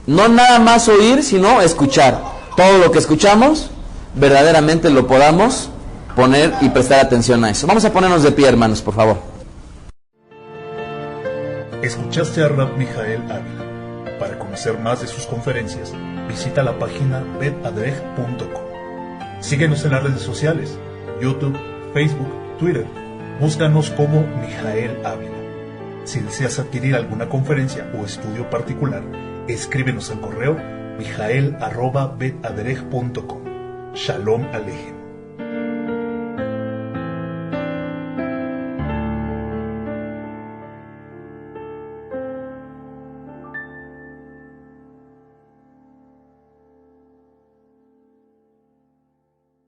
no nada más oír, sino escuchar. Todo lo que escuchamos, verdaderamente lo podamos poner y prestar atención a eso. Vamos a ponernos de pie, hermanos, por favor. Escuchaste a Rab Mijael Ávila. Para conocer más de sus conferencias, visita la página betadrej.com. Síguenos en las redes sociales, YouTube, Facebook, Twitter. Búscanos como Mijael Ávila. Si deseas adquirir alguna conferencia o estudio particular, escríbenos al correo mijael@betadrej.com. Shalom Alejem.